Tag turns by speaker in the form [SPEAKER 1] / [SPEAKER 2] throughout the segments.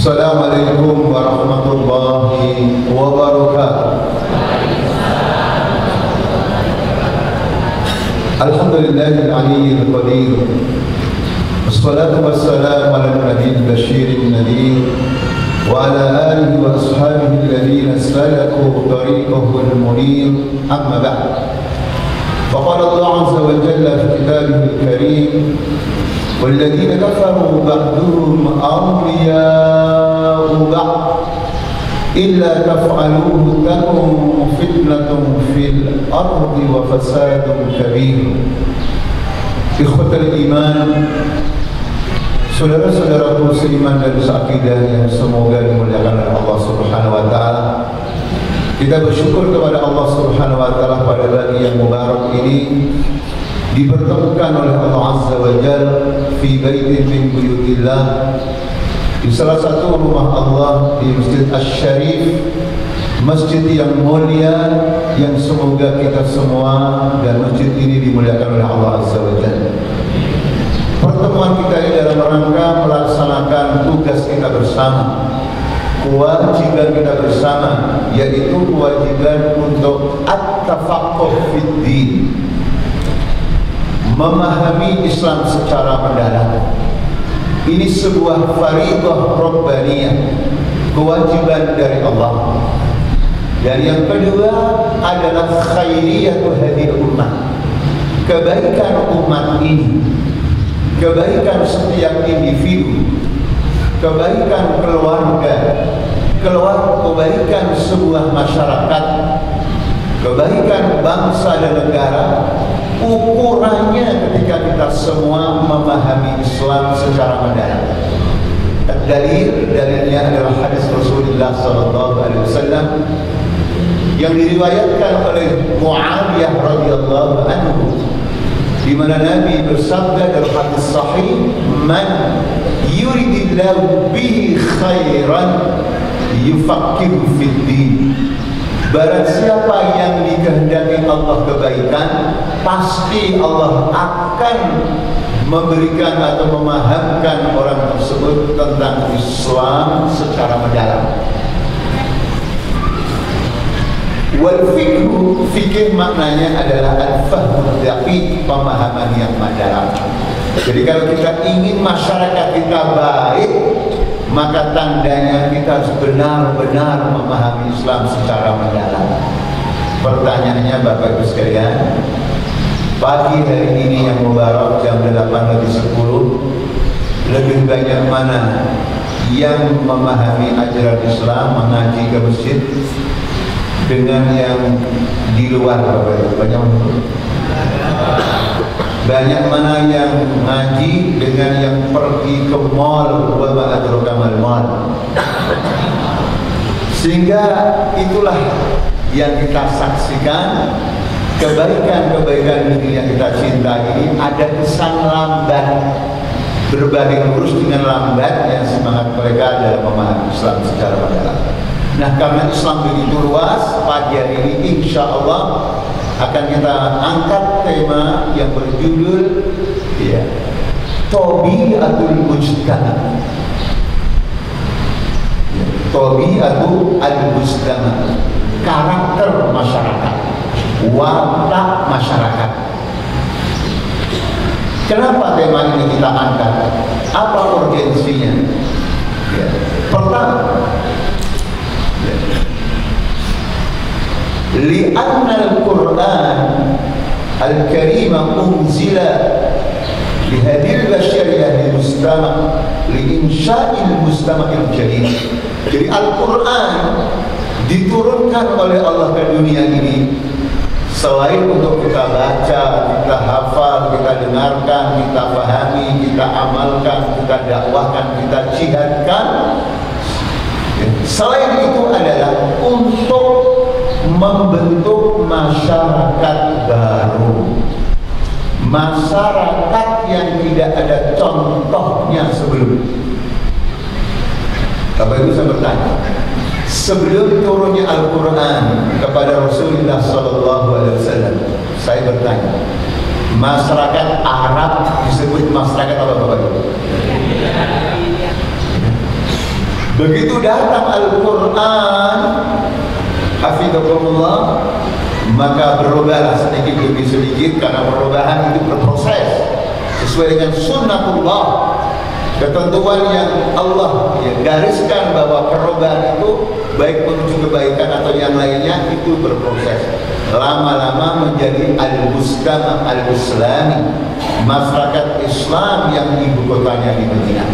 [SPEAKER 1] Assalamualaikum warahmatullahi wabarakatuh. Alhamdulillahil aliyyil qadir. Wassalatu wassalamu ala nabiyil basyirin nadhir wa ala alihi wa ashabihi alladhina salaku tariqahul munir. Amma ba'd. Faqala Allah azza wa jalla fi kitabihil karim والذين كفروا بعضهم أولياء بعض إلا تفعلوه تكن فتنة في الأرض وفساد كبير. إخوة الإيمان, saudara-saudaraku seiman dan seakidah yang semoga dimuliakan oleh Allah Subhanahu wa taala. Kita bersyukur kepada Allah Subhanahu wa taala pada pagi yang mubarak ini dipertemukan oleh Allah Azza wa Jalla fi baitin min buyutillah, di salah satu rumah Allah di Masjid Asy-Syarif, masjid yang mulia yang semoga kita semua dan masjid ini dimuliakan oleh Allah Azza wa Jalla. Pertemuan kita ini dalam rangka melaksanakan tugas kita bersama, kewajiban kita bersama, yaitu kewajiban untuk at-tafaqquh fid-din, memahami Islam secara mendalam. Ini sebuah faridah rabbaniyah, kewajiban dari Allah. Dan yang kedua adalah khairiyatu hadhihi ummah, kebaikan umat ini, kebaikan setiap individu, kebaikan keluarga, kebaikan sebuah masyarakat, kebaikan bangsa dan negara. Ukurannya ketika kita semua memahami Islam secara mendalam. Dalilnya adalah hadis Rasulullah SAW yang diriwayatkan oleh Muawiyah radhiyallahu anhu, di mana Nabi bersabda dalam hadis sahih, "Man yuridillahu bihi khairan yufaqihu fid din." Barang siapa yang dikehendaki Allah kebaikan, pasti Allah akan memberikan atau memahamkan orang tersebut tentang Islam secara mendalam. Wal fiqhu, fikih maknanya adalah al-fahmu daqiq, pemahaman yang mendalam. Jadi kalau kita ingin masyarakat kita baik, maka tandanya kita harus benar-benar memahami Islam secara mendalam. Pertanyaannya Bapak Ibu sekalian, pagi hari ini yang mubarak jam 8:10, lebih banyak mana yang memahami ajaran Islam, mengaji ke masjid, dengan yang di luar? Bapak Ibu, banyak mana yang ngaji dengan yang pergi ke mall, wa ma'adrokamal mall. Sehingga itulah yang kita saksikan, kebaikan-kebaikan yang kita cinta ini ada kesan lambat, berbanding lurus dengan lambatnya semangat mereka dalam memahami Islam secara mendalam. Nah, karena Islam begitu luas, pagi hari ini insya Allah akan kita angkat tema yang berjudul Tabiatul Mujtama. Tabiatul Mujtama, karakter masyarakat, watak masyarakat. Kenapa tema ini kita angkat? Apa urgensinya? Pertama, li'anna al-Quran al-Karim unzila lihadil basyariyah mustama' li'insya'il mustama'il jadid. Jadi Al-Quran diturunkan oleh Allah ke dunia ini selain untuk kita baca, kita hafal, kita dengarkan, kita pahami, kita amalkan, kita dakwahkan, kita jihadkan. Selain itu adalah untuk membentuk masyarakat baru, masyarakat yang tidak ada contohnya sebelumnya. Bapak Ibu, saya bertanya, sebelum turunnya Al-Quran kepada Rasulullah SAW, saya bertanya, masyarakat Arab disebut masyarakat apa, Bapak Ibu? Begitu datang Al-Quran, hafidhakumullah, maka berubahlah sedikit demi sedikit, karena perubahan itu berproses sesuai dengan sunnatullah, ketentuan yang Allah gariskan bahwa perubahan itu baik menuju kebaikan atau yang lainnya itu berproses. Lama-lama menjadi al-mustama al-islami, masyarakat Islam yang ibu kotanya di Madinah.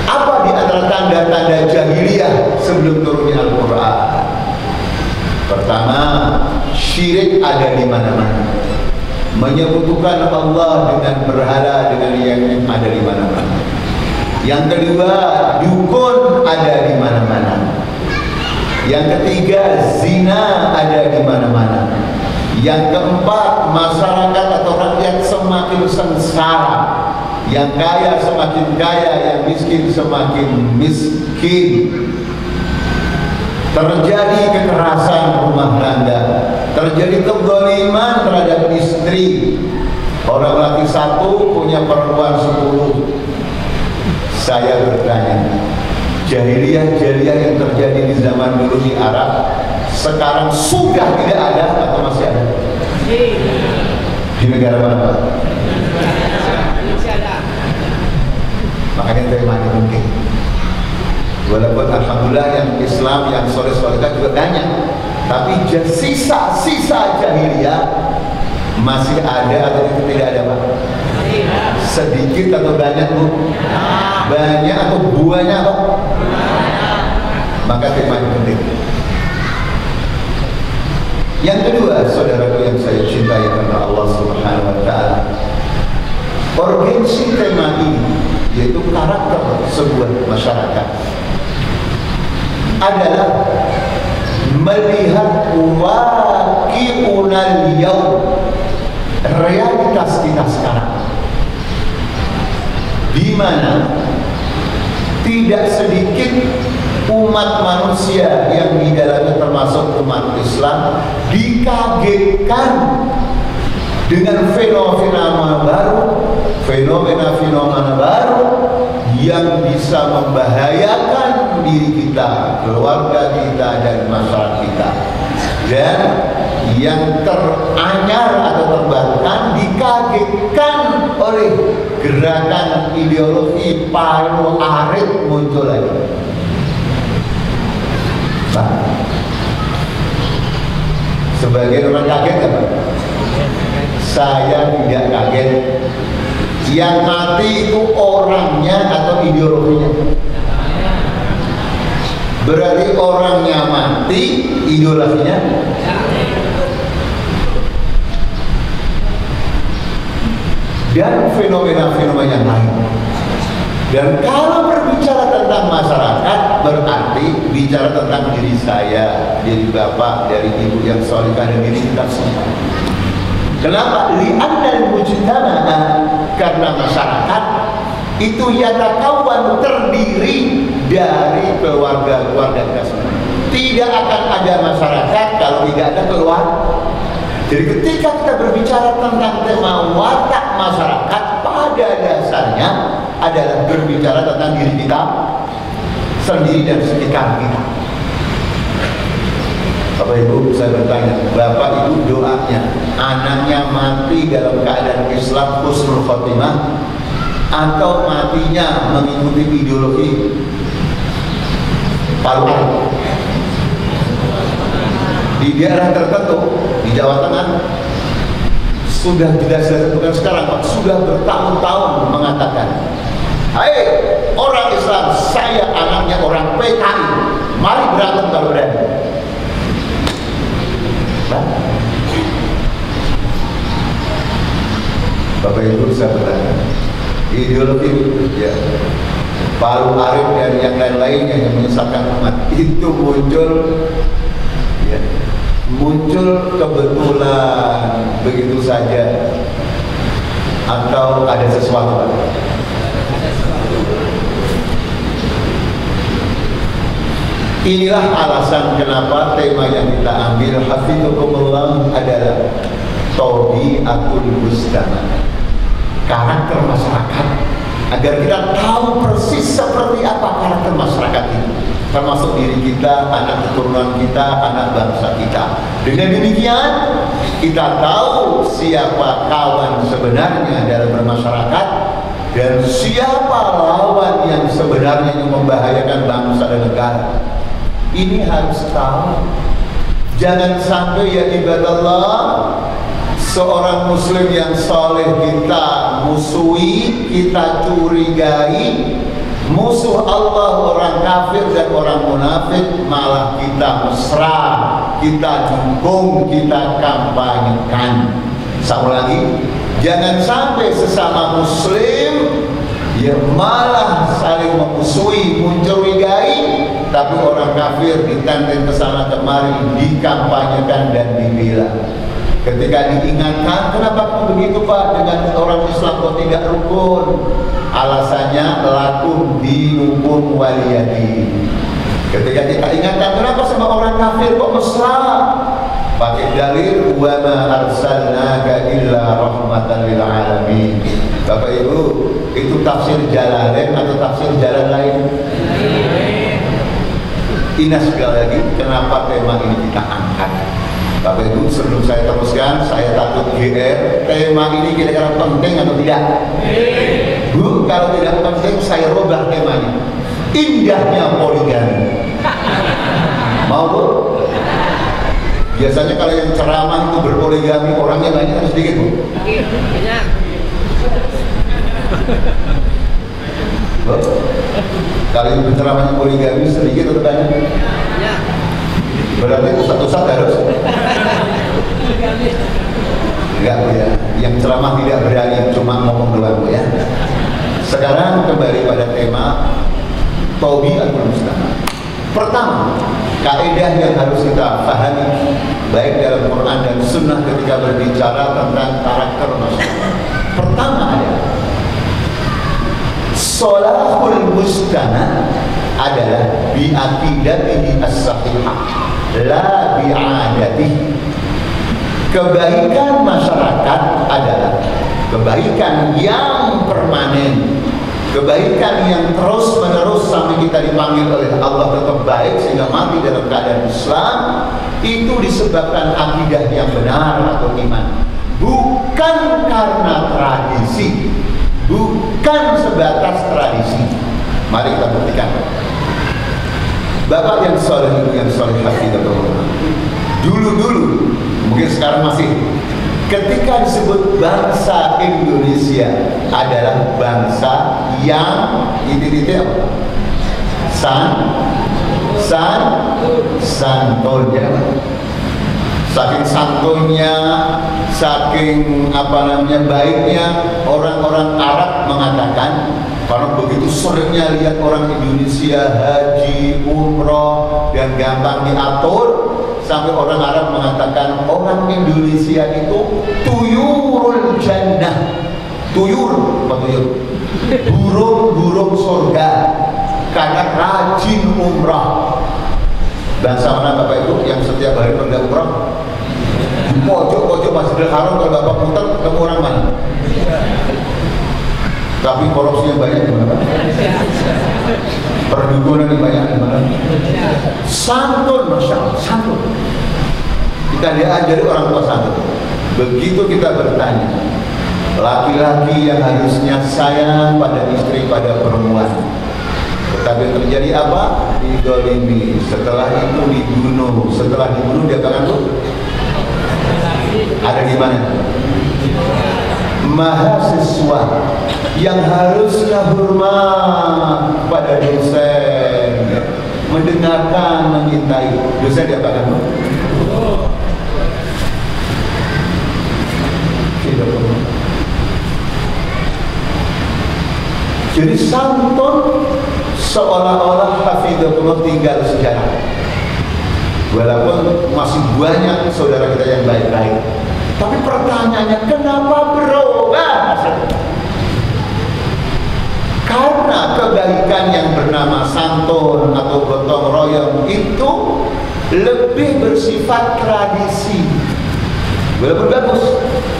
[SPEAKER 1] Apa di antara tanda-tanda jahiliyah sebelum turunnya Al-Quran? Pertama, syirik ada di mana-mana. Menyekutukan Allah dengan berhala, dengan yang ada di mana-mana. Yang kedua, dukun ada di mana-mana. Yang ketiga, zina ada di mana-mana. Yang keempat, masyarakat atau rakyat semakin sengsara. Yang kaya semakin kaya, yang miskin semakin miskin. Terjadi kekerasan rumah tangga, terjadi kezaliman terhadap istri. Orang laki satu punya perempuan 10. Saya bertanya, jahiliyah yang terjadi di zaman dulu di Arab sekarang sudah tidak ada atau masih ada? Di negara mana, Pak?
[SPEAKER 2] Masih ada.
[SPEAKER 1] Makanya temanya mungkin. Walaupun alhamdulillah yang Islam, yang soleh-solehah juga banyak, tapi sisa-sisa jahiliyah masih ada atau tidak ada, Pak? Sedikit atau banyak, Bu? Banyak atau buahnya, Pak? Maka temanya penting. Yang kedua, saudaraku yang saya cintai karena Allah Subhanahu wa Ta'ala, urgensi tema ini, yaitu karakter sebuah masyarakat, adalah melihat waqi'unal yaum, realitas kita sekarang, di mana tidak sedikit umat manusia yang di dalamnya termasuk umat Islam dikagetkan dengan fenomena baru yang bisa membahayakan diri kita, keluarga kita, dan masyarakat kita. Dan yang teranyar atau terbarukan dikagetkan oleh gerakan ideologi palu arit muncul lagi. Sebagian orang kaget kan? Saya tidak kaget. Yang mati itu orangnya atau ideologinya? Berarti orangnya mati, ideologinya? Dan fenomena-fenomena yang lain. Dan kalau berbicara tentang masyarakat, berarti bicara tentang diri saya, diri bapak, dari ibu yang solihah, dan diri kita semua. Kenapa? Li'annal mujtama'a, karena masyarakat itu yatakawan, terdiri dari keluarga-keluarga kita semua. Tidak akan ada masyarakat kalau tidak ada keluarga. Jadi ketika kita berbicara tentang tema watak masyarakat, pada dasarnya adalah berbicara tentang diri kita sendiri dan sekitar kita. Bapak Ibu, saya bertanya, Bapak Ibu doanya anaknya mati dalam keadaan Islam husnul khotimah, atau matinya mengikuti ideologi palu arit? Di daerah tertentu di Jawa Tengah sudah tidak bukan sekarang, Pak, sudah bertahun-tahun mengatakan, "Hai orang Islam, saya anaknya orang PKI, mari berantem kalau berani." Bapak Ibu, saya bertanya, ideologi ya palu arit dan yang lain-lainnya yang menyesatkan umat itu muncul kebetulan begitu saja atau ada sesuatu? Inilah alasan kenapa tema yang kita ambil hafidhukumullah adalah tabi'atul mujtama, karakter masyarakat agar kita tahu persis seperti apa karakter masyarakat ini, termasuk diri kita, anak keturunan kita, anak bangsa kita. Dengan demikian kita tahu siapa kawan sebenarnya dalam bermasyarakat dan siapa lawan yang sebenarnya yang membahayakan bangsa dan negara. Ini harus tahu. Jangan sampai ya ibadallah, seorang muslim yang soleh kita musuhi, kita curigai, musuh Allah orang kafir dan orang munafik, malah kita mesra, kita dukung, kita kampanyekan. Sama lagi, jangan sampai sesama muslim ya malah saling memusuhi, mencurigai, tapi orang kafir ditenteng kesana kemari, dikampanyekan dan dibela. Ketika diingatkan, kenapa kamu begitu Pak dengan orang Islam kok tidak rukun? Alasannya lakum dinukum waliyadi. Ketika kita ingatkan, kenapa sama orang kafir kok mesra? Pakai dalil wa ma arsalnaka illa rahmatan lil alamin. Bapak Ibu, itu tafsir Jalalain atau tafsir jalan lain? Ini sekali lagi kenapa tema ini kita angkat. Bapak Ibu, sebelum saya teruskan, saya takut GR. Tema ini kira-kira penting atau tidak? Bu, kalau tidak penting saya rubah temanya. Indahnya poligami. Mau Bu? Biasanya kalau yang ceramah itu berpoligami orangnya banyak atau sedikit Bu?
[SPEAKER 2] Banyak.
[SPEAKER 1] Bu? Kalau yang berceramahnya poligami sedikit atau banyak?
[SPEAKER 2] Banyak.
[SPEAKER 1] Berarti ustaz-ustaz harus? Enggak Bu ya, yang ceramah tidak berani, cuma ngomong doang Bu ya. Sekarang kembali pada tema Taubiatul Mustama. Pertama, kaidah yang harus kita pahami baik dalam Quran dan Sunnah ketika berbicara tentang karakter masyarakat. Pertama adalah Sholahul Mustama adalah bi'aqidatihi as-sahihah la bi'adatihi. Kebaikan masyarakat adalah kebaikan yang permanen, kebaikan yang terus menerus sampai kita dipanggil oleh Allah tetap baik sehingga mati dalam keadaan Islam. Itu disebabkan akidah yang benar atau iman, bukan karena tradisi, bukan sebatas tradisi. Mari kita buktikan. Bapak yang soleh, ibu yang soleh, hafidhahullah. Dulu-dulu, mungkin sekarang masih, ketika disebut bangsa Indonesia adalah bangsa yang titik-titik apa? Santun ya. Saking santunnya, saking baiknya, orang-orang Arab mengatakan, karena begitu seringnya lihat orang Indonesia haji, umroh dan gampang diatur, sampai orang Arab mengatakan orang Indonesia itu tuyurul jannah. Tuyur, apa tuyur? Burung-burung surga, karena rajin umrah. Bangsa mana Bapak Ibu yang setiap hari pergi umrah? Di pojok-pojok Masjidil Haram, kalau Bapak muter ketemu orang mana? Tapi korupsinya banyak di mana? Perdukunan yang banyak di mana? Santun, Masya Allah, santun. Kita diajari orang tua santun. Begitu kita bertanya, laki-laki yang harusnya sayang pada istri, pada perempuan, tetapi terjadi apa? Didolimi. Setelah itu dibunuh. Setelah dibunuh dia akan ada di mana? Mahasiswa yang harusnya hormat pada dosen, mendengarkan, mencintai, dosen dia akan jadi santun seolah-olah hafidhahullah tinggal sejarah. Walaupun masih banyak saudara kita yang baik-baik, tapi pertanyaannya kenapa berubah? Karena kebaikan yang bernama santun atau gotong royong itu lebih bersifat tradisi. Walaupun bagus,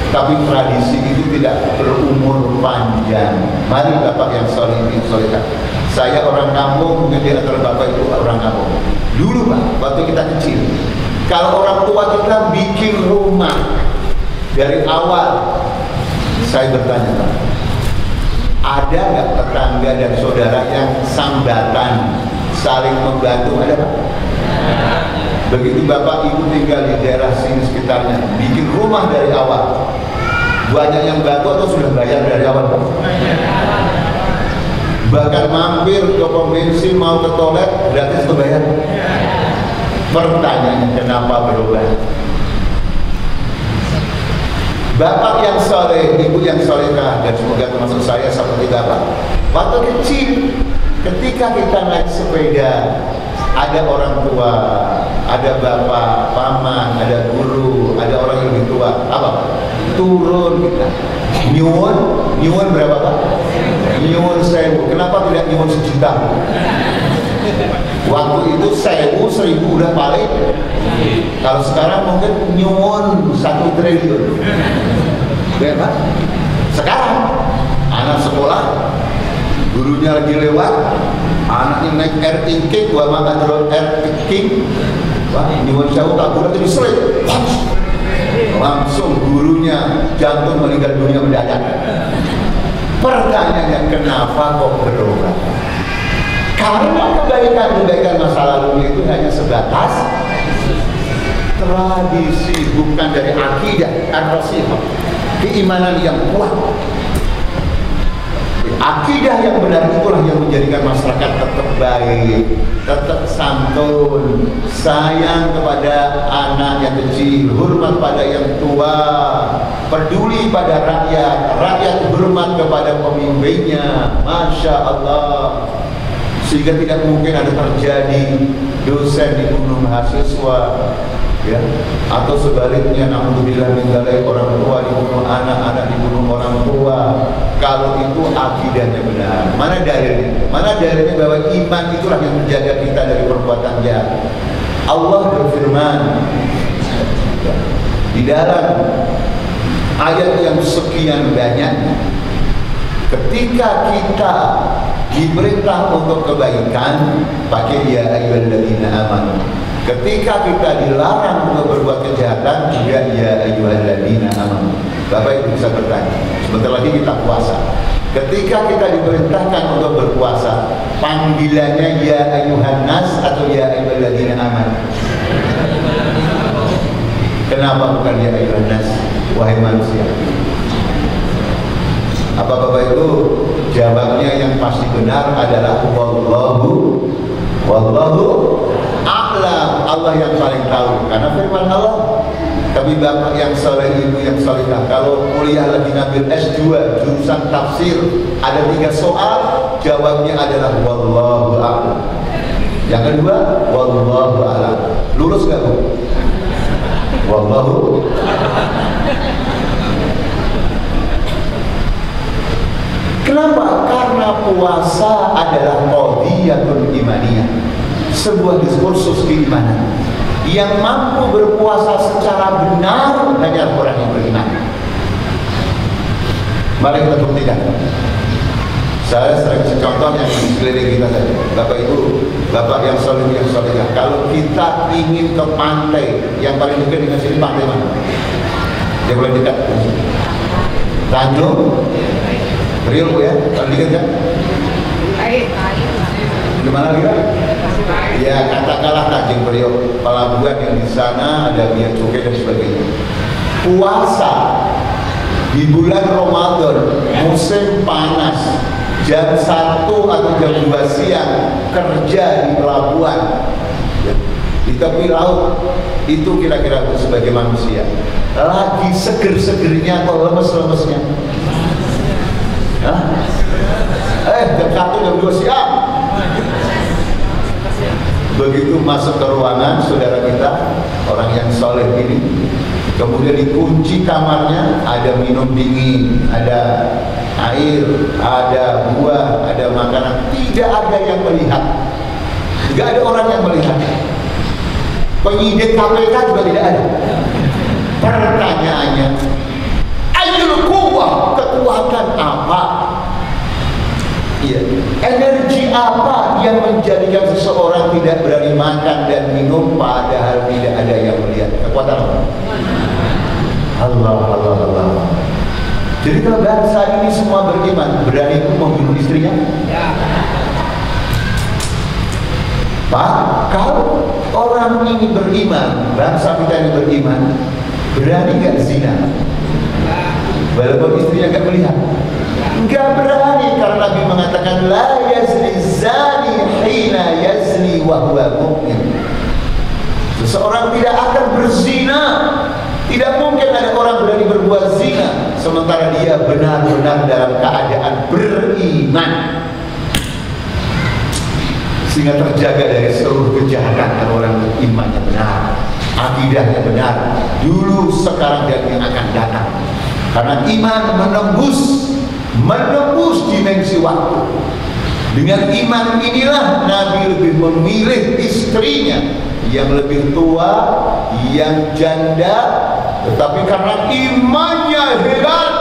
[SPEAKER 1] Tapi tradisi itu tidak berumur panjang. Mari Bapak yang soleh solehah. Saya orang kampung, mungkin di antara Bapak itu orang kampung. Dulu Pak, waktu kita kecil, kalau orang tua kita bikin rumah dari awal, saya bertanya Pak, ada nggak tetangga dan saudara yang sambatan, saling membantu? Ada Pak? Begitu Bapak Ibu tinggal di daerah sini sekitarnya, bikin rumah dari awal, banyak yang bantu atau sudah bayar dari awal? Bahkan mampir ke pom bensin mau ke toilet gratis bayar. Pertanyaannya, kenapa berubah? Bapak yang soleh, ibu yang solehah, dan semoga termasuk saya seperti Bapak. Waktu kecil, ketika kita naik sepeda, ada orang tua, ada bapak, paman, ada guru, ada orang yang lebih tua, apa? Turun kita. Nyuwun berapa Pak? Nyuwun 1000. Kenapa tidak nyuwun 1 juta? Waktu itu 1000 udah paling. Kalau sekarang mungkin nyuwun 1 triliun. Ya Pak? Sekarang anak sekolah, gurunya lagi lewat, anaknya naik air king, gua makan drone air king, wah nyuwun sewu tak guna jadi selit, langsung gurunya jantung meninggal dunia mendadak. Pertanyaannya, kenapa kok berubah? Karena kebaikan masa lalu itu hanya sebatas tradisi, bukan dari akidah ar-rasihah, keimanan yang kuat. Akidah yang benar itulah yang menjadikan masyarakat tetap baik, tetap santun, sayang kepada anak yang kecil, hormat pada yang tua, peduli pada rakyat, rakyat hormat kepada pemimpinnya. Masya Allah. Sehingga tidak mungkin ada terjadi dosen dibunuh mahasiswa, ya, atau sebaliknya, naudzubillah min dzalik, orang tua dibunuh anak, anak dibunuh orang tua. Kalau itu akidahnya benar. Mana dalilnya? Mana dalilnya bahwa iman itulah yang menjaga kita dari perbuatan jahat? Allah berfirman di dalam ayat yang sekian banyak, ketika kita diperintah untuk kebaikan, pakai ya ayyuhalladzina amanu. Ketika kita dilarang untuk berbuat kejahatan, juga ya ayyuhalladzina amanu. Bapak Ibu bisa bertanya, sebentar lagi kita puasa. Ketika kita diperintahkan untuk berpuasa, panggilannya ya ayyuhan nas atau ya ayyuhalladzina amanu? Kenapa bukan ya ayyuhan nas, wahai manusia? Apa Bapak Ibu? Jawabnya yang pasti benar adalah wallahu a'lam. Allah yang paling tahu, karena firman Allah. Tapi Bapak yang soleh, ibu yang solehah, kalau kuliah lagi ngambil S2 jurusan tafsir, ada 3 soal, jawabnya adalah wallahu a'lam. Yang kedua, wallahu a'lam. Lulus gak Bu? Wallahu. Kenapa? Karena puasa adalah qadhiyatul imaniyah, sebuah diskursus keimanan. Yang mampu berpuasa secara benar hanya orang yang beriman. Mari kita buktikan. Saya sering kasih contoh yang di sekeliling kita saja. Bapak Ibu, Bapak yang soleh, yang solehah, kalau kita ingin ke pantai, yang paling dekat dengan sini pantai mana? Yang paling dekat Tanjung Priok ya, paling dekat kan? Di mana lagi? Ya katakanlah Tanjung Priok, pelabuhan yang di sana ada bea cukai dan sebagainya. Puasa di bulan Ramadan, musim panas, jam 1 atau jam 2 siang kerja di pelabuhan, di tepi laut, itu kira-kira sebagai manusia lagi seger-segernya atau lemes-lemesnya? Jam 1 jam 2 siang. Begitu masuk ke ruangan saudara kita, orang yang soleh ini, kemudian dikunci kamarnya, ada minum dingin, ada air, ada buah, ada makanan, tidak ada yang melihat, tidak ada orang yang melihat. Penyidik KPK juga tidak ada. Pertanyaannya, kekuatan apa? Iya. Energi apa yang menjadikan seseorang tidak berani makan dan minum padahal tidak ada yang melihat? Kekuatan apa? Allah. Jadi kalau bangsa ini semua beriman, berani membunuh istrinya? Ya. Pak, kalau orang ini beriman, bangsa kita ini beriman, berani gak zina? Walaupun istrinya gak melihat? Gak berani, karena Nabi mengatakan la yazni zani hina yazni wa huwa mu'min. Seseorang tidak akan berzina. Tidak mungkin ada orang berani berbuat zina sementara dia benar-benar dalam keadaan beriman, sehingga terjaga dari seluruh kejahatan. Orang imannya benar, akidahnya benar, dulu, sekarang, dan yang akan datang. Karena iman menembus dimensi waktu. Dengan iman inilah Nabi lebih memilih istrinya yang lebih tua, yang janda. Tetapi karena imannya hebat,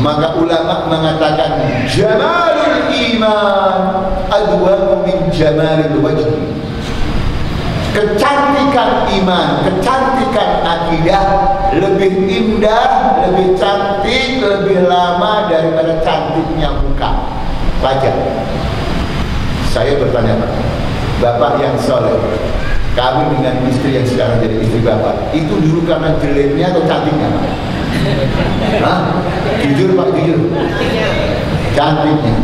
[SPEAKER 1] maka ulama mengatakan jamalul iman adwamu min jamalil wajhi. Kecantikan iman, kecantikan akidah lebih indah, lebih cantik, lebih lama daripada cantiknya muka wajah. Saya bertanya, Bapak yang soleh, kawin dengan istri yang sekarang jadi istri Bapak, itu dulu karena jeleknya atau cantiknya, Pak? Hah? Jujur Pak, jujur. Cantiknya.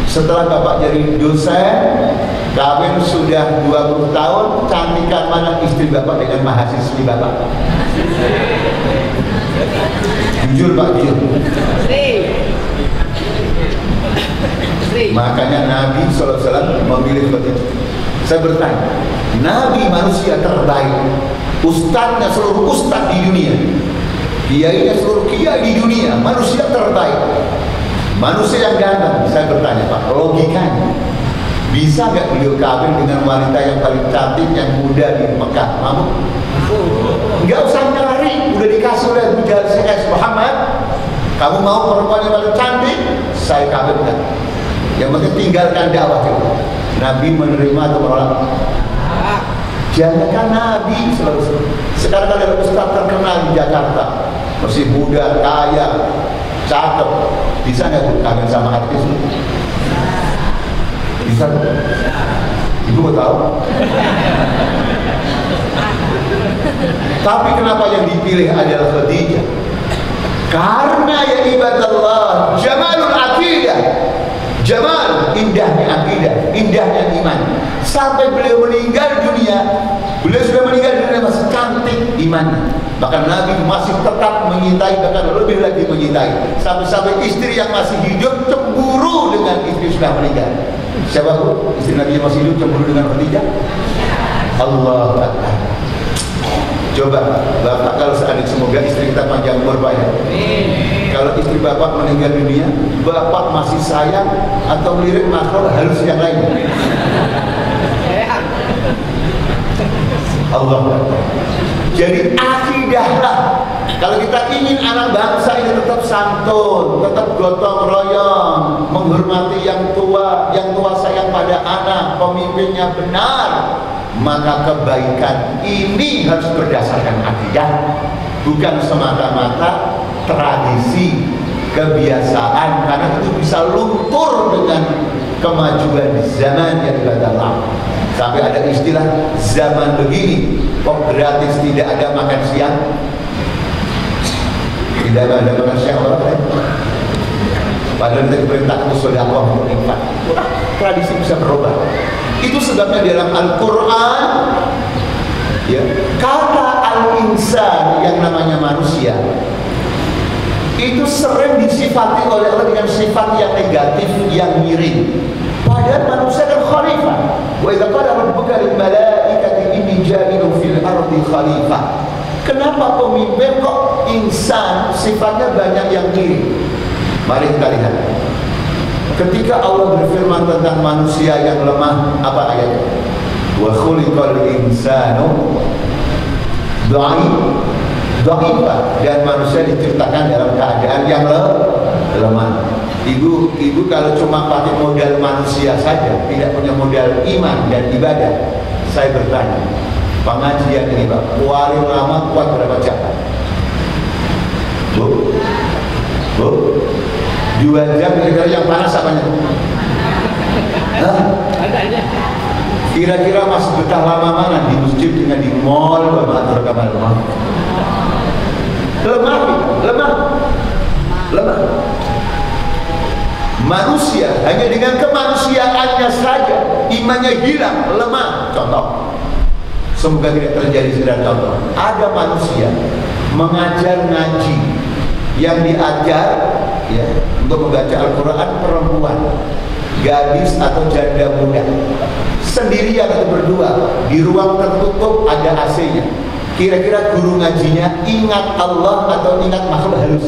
[SPEAKER 1] Setelah Bapak jadi dosen, kawin sudah 20 tahun, cantikan mana istri Bapak dengan mahasiswi Bapak? Jujur Pak, jujur. Makanya Nabi SAW memilih seperti itu. Saya bertanya, Nabi manusia terbaik, ustadznya seluruh ustadz di dunia, kiainya seluruh kiai di dunia, manusia terbaik, manusia yang ganteng. Saya bertanya Pak, logikanya bisa nggak beliau kawin dengan wanita yang paling cantik, yang muda di Mekah? Mampu? Nggak usah nyari, udah dikasih oleh Bu CS Muhammad. Kamu mau perempuan yang paling cantik? Saya kawinkan. Yang penting tinggalkan dakwah itu. Nabi menerima atau menolak? Jangankan Nabi selalu. Sekarang ada ustaz terkenal di Jakarta, masih muda, kaya, cakep, bisa nggak tuh kawin sama artis? Bisa? Ibu mau tahu? Tapi kenapa yang dipilih adalah Khadijah? Karena ya ibadallah, jamalul akidah. Jamal, indahnya akidah, indahnya iman. Sampai beliau meninggal dunia, beliau sudah meninggal dunia masih cantik imannya. Bahkan Nabi masih tetap menyintai, bahkan lebih lagi menyintai. Sampai-sampai istri yang masih hidup cemburu dengan istri sudah meninggal. Siapa bu? Istri Nabi yang masih hidup cemburu dengan Khadijah? Allah Akbar. Coba Bapak, kalau seandainya semoga istri kita panjang umur Pak ya. Kalau istri Bapak meninggal dunia, Bapak masih sayang atau melirik makhluk halus yang lain? Allah. Jadi akidahlah. Kalau kita ingin anak bangsa ini tetap santun, tetap gotong royong, menghormati yang tua sayang pada anak, pemimpinnya benar, maka kebaikan ini harus berdasarkan akidah, bukan semata-mata tradisi, kebiasaan, karena itu bisa luntur dengan kemajuan zaman yang datang. Sampai ada istilah zaman begini kok gratis tidak ada makan siang, tidak ada makan siang orang lain. Padahal kita diperintah untuk sedekah, untuk infak. Tradisi bisa berubah. Itu sebabnya dalam Al-Quran ya, kata al-insan yang namanya manusia itu sering disifati oleh Allah dengan sifat yang negatif, yang miring. Padahal manusia kan khalifah. Wa idza qala rabbuka lil malaikati inni ja'ilun fil ardi khalifah. Kenapa pemimpin kok insan sifatnya banyak yang miring? Mari kita lihat. Ketika Allah berfirman tentang manusia yang lemah, apa ayatnya? Wa khuliqal insanu dhaif. Dan manusia diciptakan dalam keadaan yang lemah. lemah. Ibu kalau cuma pakai modal manusia saja, tidak punya modal iman dan ibadah, saya bertanya, pengajian ini Pak, paling lama kuat berapa jam? Bu? 2 jam kira-kira yang panas apanya? Kira-kira masih betah lama mana di masjid dengan di mall atau rekaman lemah? Lemah. Manusia hanya dengan kemanusiaannya saja imannya hilang, lemah. Contoh, semoga tidak terjadi segera contoh. Ada manusia mengajar ngaji, yang diajar ya untuk membaca Al-Quran perempuan, gadis atau janda muda, sendirian atau berdua di ruang tertutup ada AC-nya. Kira-kira guru ngajinya ingat Allah atau ingat makhluk halus?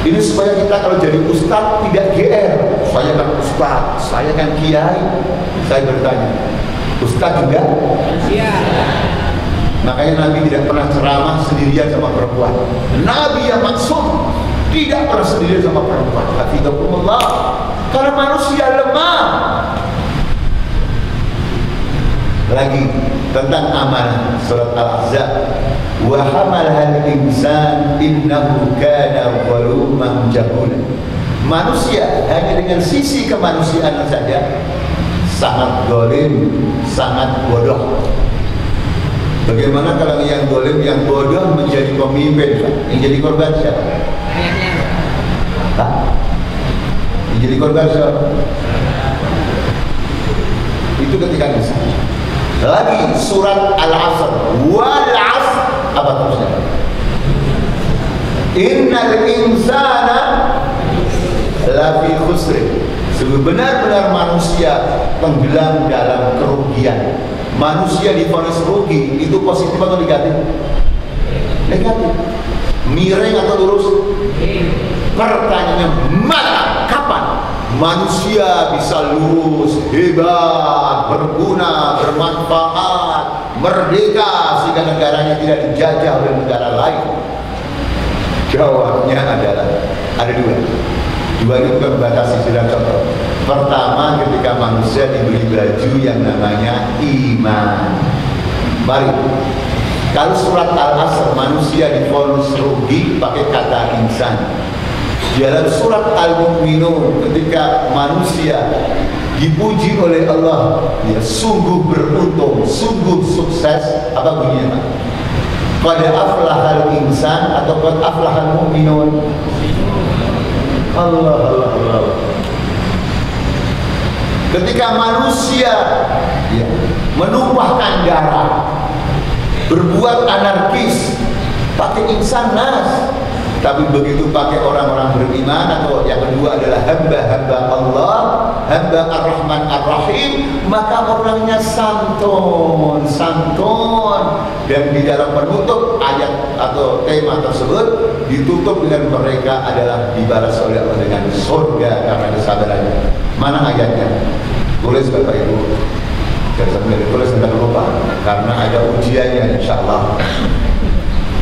[SPEAKER 1] Ini supaya kita kalau jadi ustaz tidak GR. Saya kan ustaz, saya kan kiai. Saya bertanya, ustaz juga? Iya. Makanya Nabi tidak pernah ceramah sendirian sama perempuan. Nabi yang maksum tidak pernah sendirian sama perempuan. Hafizahumullah. Karena manusia lemah. Lagi tentang amanah, surat Al-Ahzab, wa hamalahal insan innahu kana zaluman jahula. Manusia hanya dengan sisi kemanusiaan saja sangat zalim, sangat bodoh. Bagaimana kalau yang zalim, yang bodoh menjadi pemimpin, yang jadi korban siapa? Yang jadi korban siapa? Itu ketika Nisa. Lagi surat Al-Asr, wal 'asr, apa terusnya? Innal insana lafi khusr. Sebenar-benar manusia tenggelam dalam kerugian. Manusia divonis rugi, itu positif atau negatif? Negatif. Miring atau lurus? Pertanyaannya, mana, kapan manusia bisa lurus, hebat, berguna, bermanfaat, merdeka sehingga negaranya tidak dijajah oleh negara lain? Jawabnya adalah ada dua. Dua itu bukan membatasi, sudah contoh. Pertama, ketika manusia diberi baju yang namanya iman. Mari, kalau surat Al-Asr manusia divonis rugi pakai kata insan. Dalam surat Al-Mu'minun ketika manusia dipuji oleh Allah, ya sungguh beruntung, sungguh sukses, apa bunyinya? Qad aflahal insan atau qad aflahal mu'minun? Allah. Ketika manusia ya, menumpahkan darah, berbuat anarkis, pakai insan nas. Tapi begitu pakai orang-orang beriman, atau yang kedua adalah hamba-hamba Allah, hamba Ar-Rahman Ar-Rahim, maka orangnya santun. Dan di dalam penutup ayat atau tema tersebut ditutup dengan mereka adalah dibalas oleh Allah dengan surga karena kesabarannya. Mana ayatnya? Tulis Bapak Ibu. Jangan sampai ditulis tentang lupa, karena ada ujiannya insyaallah.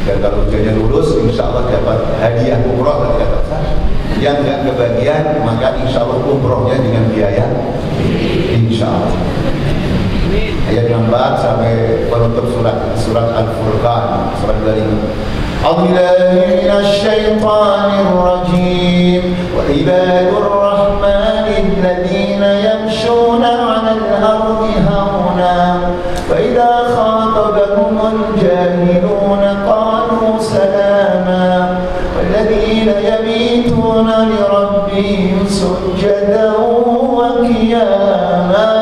[SPEAKER 1] Dan kalau ujiannya lulus, insya Allah dapat hadiah umroh dari kata saya. Yang nggak kebagian, maka insya Allah umrohnya dengan biaya, insya Allah. Ayat 4 sampai penutup surat Al-Furqan, surat 25. A'udzubillahi minasyaitonir rajim. Wa ibadur rahmanil ladzina yamshuna 'alal ardi hauna. Wa idza khatabahumul jahiluna qalu salama. Walladzina yabituna lirabbihim sujjadan wa qiyama.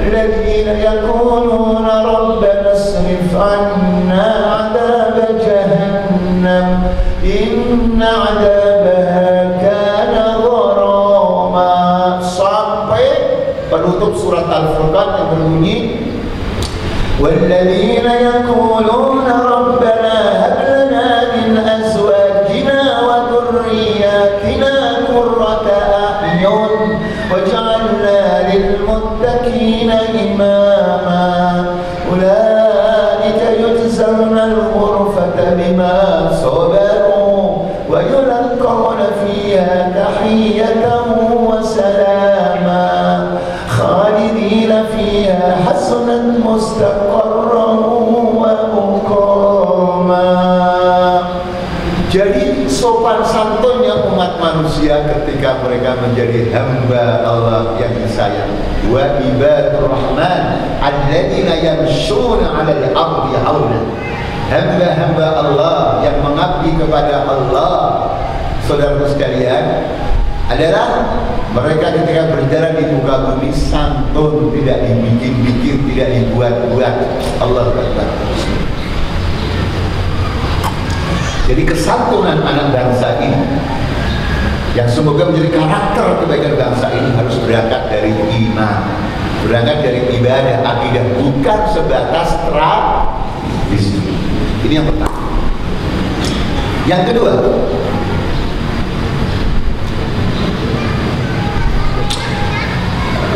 [SPEAKER 1] الذين يقولون ربنا اصرف عنا عذاب جهنم إن عذابها كان غراما. Sampai penutup surat Al-Furqan yang berbunyi والذين يقولون ربنا هب لنا من أزواجنا وذرياتنا قرة أعين واجعلنا للمتقين إماما أولئك يجزون الغرفة بما mereka menjadi hamba Allah yang disayang. Wa ibadur rahman alladzina yamshuna 'alal ardi hauna. Hamba-hamba Allah yang mengabdi kepada Allah, saudara sekalian, adalah mereka ketika berjalan di muka bumi santun, tidak dibikin-bikin, tidak dibuat-buat. Allah Akbar. Jadi kesantunan anak bangsa ini yang semoga menjadi karakter kebaikan bangsa ini harus berangkat dari iman, berangkat dari ibadah, akidah, bukan sebatas tradisi. Ini yang pertama. Yang kedua,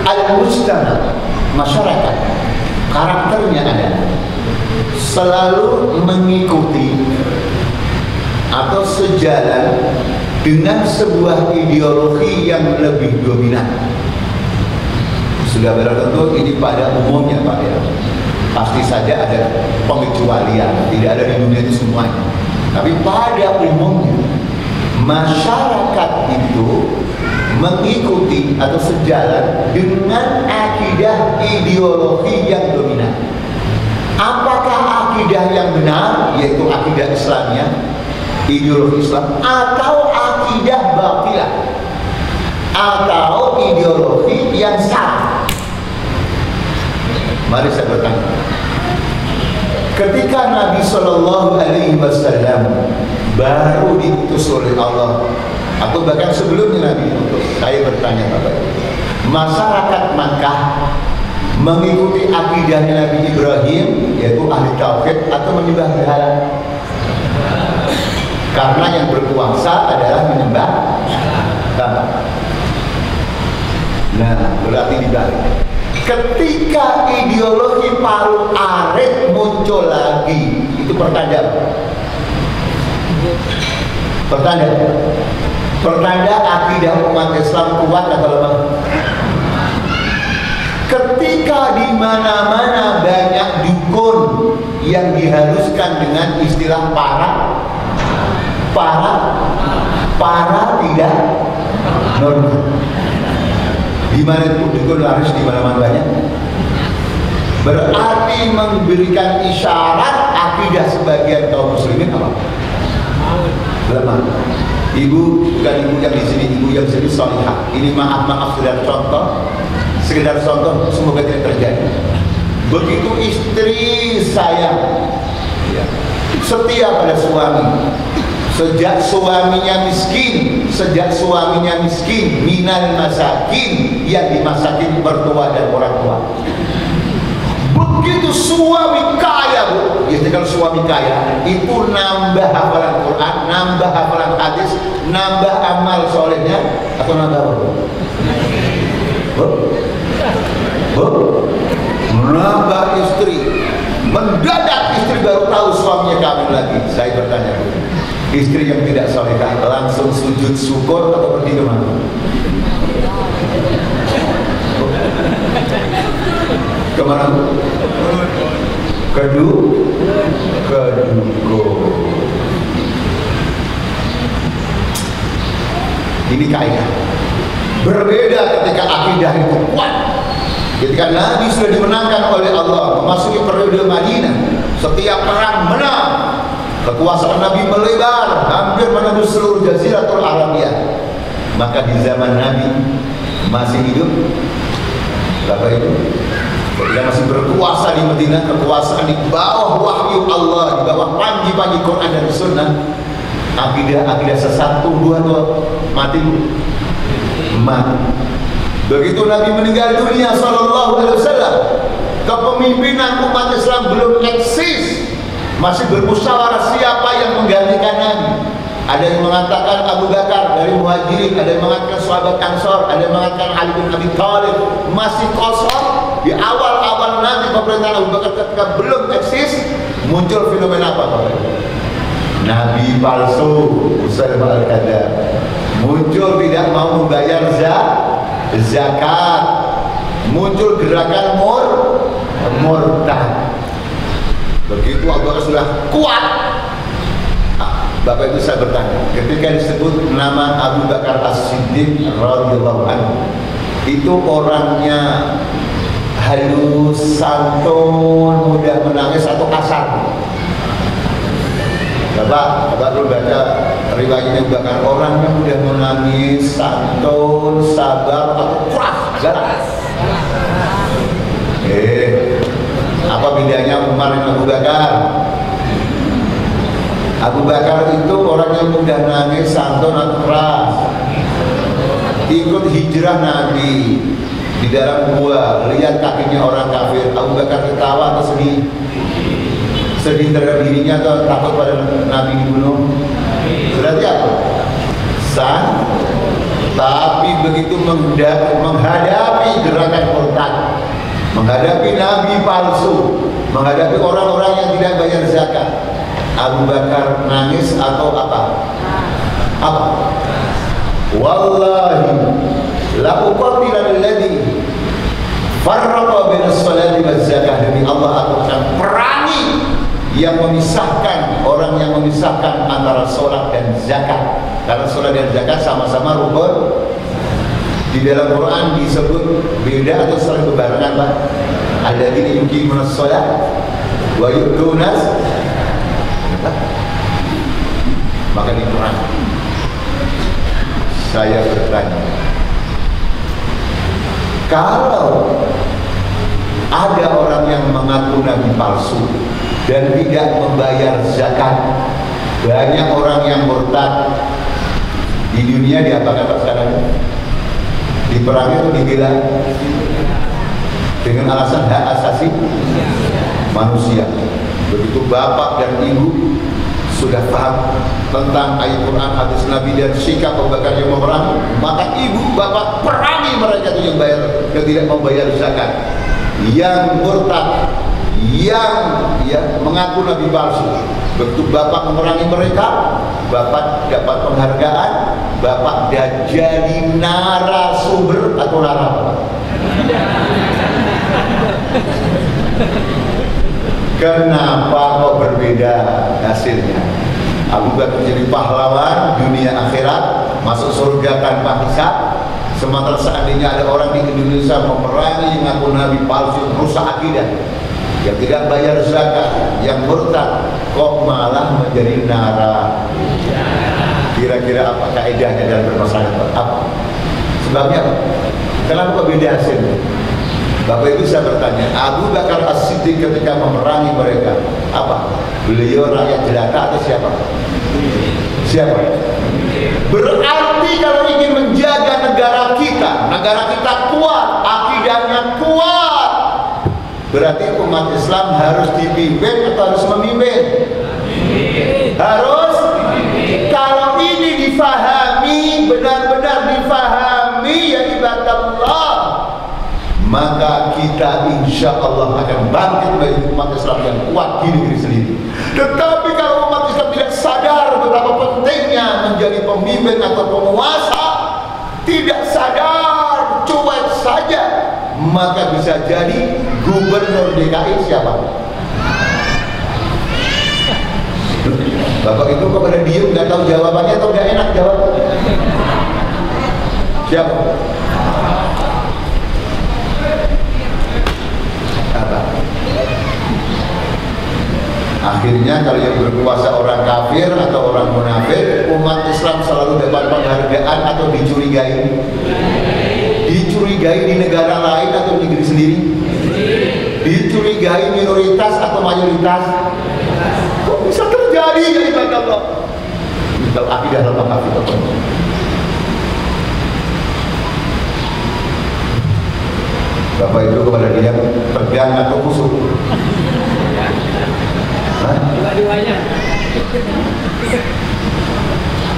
[SPEAKER 1] al-mujtama, masyarakat, karakternya adalah selalu mengikuti atau sejalan dengan sebuah ideologi yang lebih dominan. Sudah tentu ini pada umumnya Pak ya. Pasti saja ada pengecualian, tidak ada di dunia ini semuanya. Tapi pada umumnya masyarakat itu mengikuti atau sejalan dengan akidah ideologi yang dominan. Apakah akidah yang benar, yaitu akidah Islamnya, ideologi Islam, atau akidah batilah, atau ideologi yang salah? Mari saya bertanya. Ketika Nabi Shallallahu Alaihi Wasallam baru diutus oleh Allah, atau bahkan sebelumnya Nabi diutus, saya bertanya Bapak, masyarakat Makkah mengikuti akidahnya Nabi Ibrahim, yaitu ahli tauhid, atau menyembah berhala? Karena yang berkuasa adalah menyembah berhala. Nah, berarti dibalik. Ketika ideologi paru arit muncul lagi, itu pertanda. Pertanda akidah umat Islam kuat atau lemah. Ketika di mana-mana banyak dukun yang dihaluskan dengan istilah para tidak normal. Di mana dukun laris, di mana-mana banyak, berarti memberikan isyarat akidah sebagian kaum muslimin apa? Lemah. Ibu, bukan ibu yang di sini, ibu yang di sini salihah. Ini maaf sekedar contoh, semoga tidak terjadi. Begitu istri saya setia pada suami, sejak suaminya miskin, minal masakin, yang dimasakin mertua dan orang tua. Begitu suami kaya, Bu, biasanya kalau suami kaya itu nambah hafalan Quran, nambah hafalan hadis, nambah amal solehnya, atau nambah apa? Menambah istri, mendadak istri baru tahu suaminya kawin lagi. Saya bertanya, istri yang tidak solehah langsung sujud syukur atau pergi kemana? Kemana? Kedugo. Ini kaidah. Berbeda ketika akidah itu kuat. Ketika Nabi sudah dimenangkan oleh Allah, memasuki periode Madinah, setiap perang menang, kekuasaan Nabi melebar, hampir menembus seluruh Jaziratul Arabiyah. Maka di zaman Nabi masih hidup Bapak Ibu, ketika masih berkuasa di Madinah, kekuasaan di bawah wahyu Allah, di bawah panji-panji Quran dan Sunnah, akidah sesat tumbuh atau mati? Mati. Begitu Nabi meninggal dunia Sallallahu Alaihi Wasallam, kepemimpinan umat Islam belum eksis, masih bermusyawarah siapa yang menggantikan Nabi. Ada yang mengatakan Abu Bakar dari Muhajirin, ada yang mengatakan sahabat Ansor, ada yang mengatakan Ali bin Abi Thalib. Masih kosong. Di awal-awal nanti pemerintahan Abu Bakar ketika belum eksis, muncul fenomena apa Bapak? Nabi palsu, Usaid al-Kadzab. Muncul tidak mau membayar zakat. Muncul gerakan murtad. Begitu Abu Bakar sudah kuat, Bapak Ibu saya bertanya, ketika disebut nama Abu Bakar As-Siddiq radhiyallahu anhu, itu orangnya halus, santun, mudah menangis atau kasar? Bapak belum baca riwayatnya Abu Bakar, orangnya mudah menangis, santun, sabar, atau keras, galak? Apa bedanya Umar dengan Abu Bakar? Abu Bakar itu orang yang mudah nangis, santun, atau keras. Ikut hijrah Nabi di dalam gua, lihat kakinya orang kafir. Abu Bakar ketawa atau sedih? Sedih terhadap dirinya atau takut pada Nabi dibunuh? Berarti apa? Tapi begitu menghadapi gerakan murtad, menghadapi Nabi palsu, menghadapi orang-orang yang tidak bayar zakat, Abu Bakar nangis atau apa? Wallahi la uqatilan alladhi farraqa baina as-salati waz zakah, demi Allah aku akan perangi yang memisahkan, orang yang memisahkan antara sholat dan zakat. Karena sholat dan zakat sama-sama rukun. Di dalam Quran disebut beda atau sering berbarengan, Pak? Alladzina yuqimunas sholat wa yu'tunas, maka di Quran saya bertanya, kalau ada orang yang mengaku nabi palsu dan tidak membayar zakat, banyak orang yang murtad di dunia, diapakan Pak sekarang? Diperangi atau dibela? Dengan alasan hak asasi manusia. Begitu bapak dan ibu sudah paham tentang ayat Quran, hadis Nabi dan sikap Abu Bakar yang memerangi, maka ibu bapak perangi mereka itu yang tidak membayar zakat, yang murtad, yang mengaku nabi palsu. Begitu bapak memerangi mereka, bapak dapat penghargaan, bapak jadi narasumber atau narapidana. Kenapa kok berbeda hasilnya? Abu Bakar jadi pahlawan dunia akhirat, masuk surga tanpa hisab. Sementara seandainya ada orang di Indonesia memerangi yang ngaku nabi palsu, merusak akidah, yang tidak bayar zakat, yang murtad, kok malah menjadi nara. Kira-kira apa kaedahnya dalam bermasalah? Apa sebabnya? Apa? Kenapa kok beda hasilnya? Bapak Ibu saya bertanya, Abu Bakar As-Siddiq ketika memerangi mereka, apa? Beliau rakyat jelata atau siapa? Siapa? Berarti kalau ingin menjaga negara kita kuat, akidahnya kuat, berarti umat Islam harus dipimpin atau harus memimpin? Harus. Kalau ini difahami, benar-benar difahami ya ibadallah, maka kita insya Allah akan bangkit menjadi umat Islam yang kuat di negeri sendiri. Tetapi kalau umat Islam tidak sadar betapa pentingnya menjadi pemimpin atau penguasa, tidak sadar, cuek saja, maka bisa jadi gubernur DKI siapa? Bapak itu kok pada diem, nggak tahu jawabannya atau nggak enak jawab? Siapa? Akhirnya kalau yang berkuasa orang kafir atau orang munafik, umat Islam selalu dapat penghargaan atau dicurigai? Dicurigai di negara lain atau di negeri sendiri? Dicurigai minoritas atau mayoritas? Kok bisa terjadi ya ibadallah? Kalau akidah lemah kafir. Bapak Ibu kepada dia pegang atau kusuk?
[SPEAKER 2] Dua-duanya.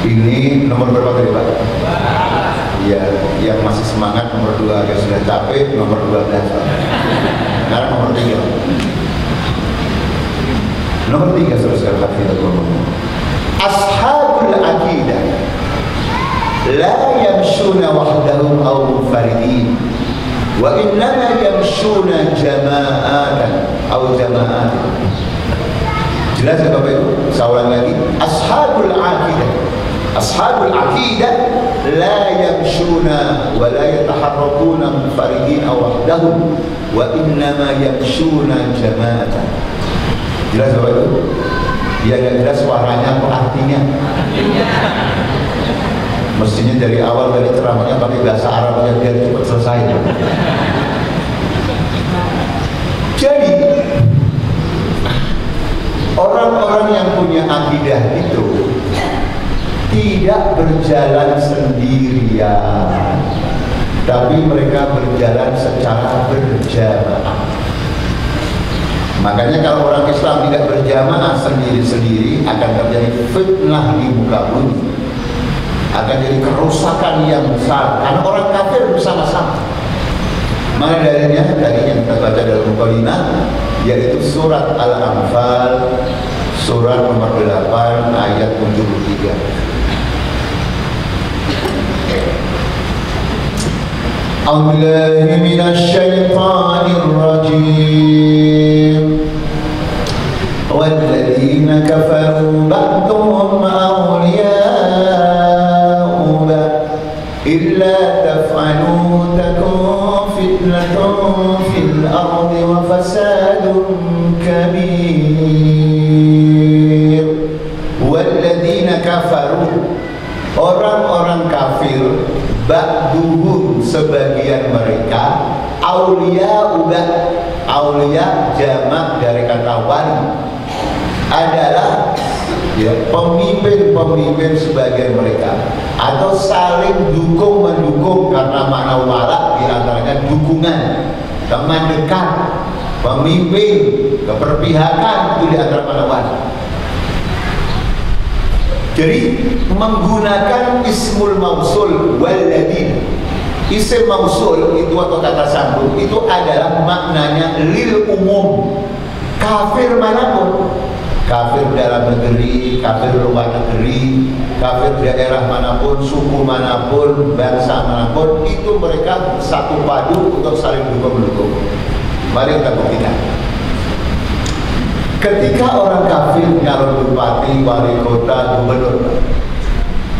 [SPEAKER 1] Ini nomor berapa tadi Pak? Iya, yang masih semangat nomor 2, yang sudah capek nomor 12 Pak. Sekarang nomor 3. Nomor 3 saudara kita ngomong. Ashabul aqidah la yamshuna wahdahum aw munfaridin, wa innama yamshuna jama'atan aw jama'at. Jelas ya Bapak Ibu? Saya ulang lagi, ashabul aqidah. Ashabul aqidah la yamshuna wa la yataharrakuna munfaridin aw wahdahum wa innama yamshuna jama'atan. Jelas Bapak Ibu? Dia nggak jelas suaranya apa artinya. Mestinya dari awal dari ceramahnya pakai bahasa Arabnya biar cepat selesai. Jadi orang-orang yang punya akidah itu tidak berjalan sendirian, tapi mereka berjalan secara berjamaah. Makanya kalau orang Islam tidak berjamaah sendiri-sendiri akan terjadi fitnah di muka bumi, akan jadi kerusakan yang besar karena orang kafir bersama-sama. Mana dalilnya? Tadi yang kita baca dalam mukadimah, yaitu surat Al-Anfal surat nomor 8 ayat 73. A'udzubillahi minasyaitonir rajim. Walladzina kafaru ba'duhum awliya'u illa taf'alu takun fitnatun fil ardi wa fasadun kabir. Walladzina kafaru, orang-orang kafir, ba'duhum sebagian mereka, awliya'u, awliya jamak dari kata wali, adalah ya, pemimpin-pemimpin sebagian mereka, atau saling dukung-mendukung, karena makna wala diantaranya dukungan, teman dekat, pemimpin, keperpihakan, itu diantara makna wala. Jadi menggunakan ismul mausul waladin. Isim mausul itu atau kata sambung itu adalah maknanya lil umum, kafir manapun, kafir dalam negeri, kafir luar negeri, kafir daerah manapun, suku manapun, bangsa manapun, itu mereka satu padu untuk saling dukung-mendukung. Mari kita buktikan. Ketika orang kafir nyalon bupati, wali kota, gubernur,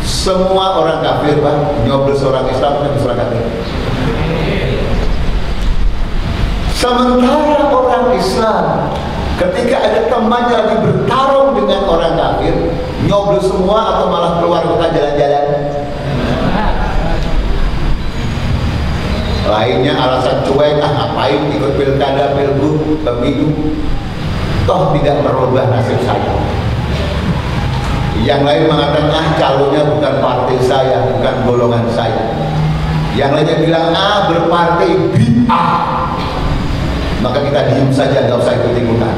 [SPEAKER 1] semua orang kafir Pak nyoblos orang Islam dan orang kafir. Sementara orang Islam ketika ada temannya lagi bertarung dengan orang kafir, nyoblos semua atau malah keluar kota jalan-jalan. Lainnya alasan cuek, ngapain ikut pilkada, pilgub, pemilu, toh tidak merubah nasib saya. Yang lain mengatakan calonnya bukan partai saya, bukan golongan saya. Yang lainnya bilang berpartai bid'ah. Maka kita diam saja, nggak usah ikut-ikutan.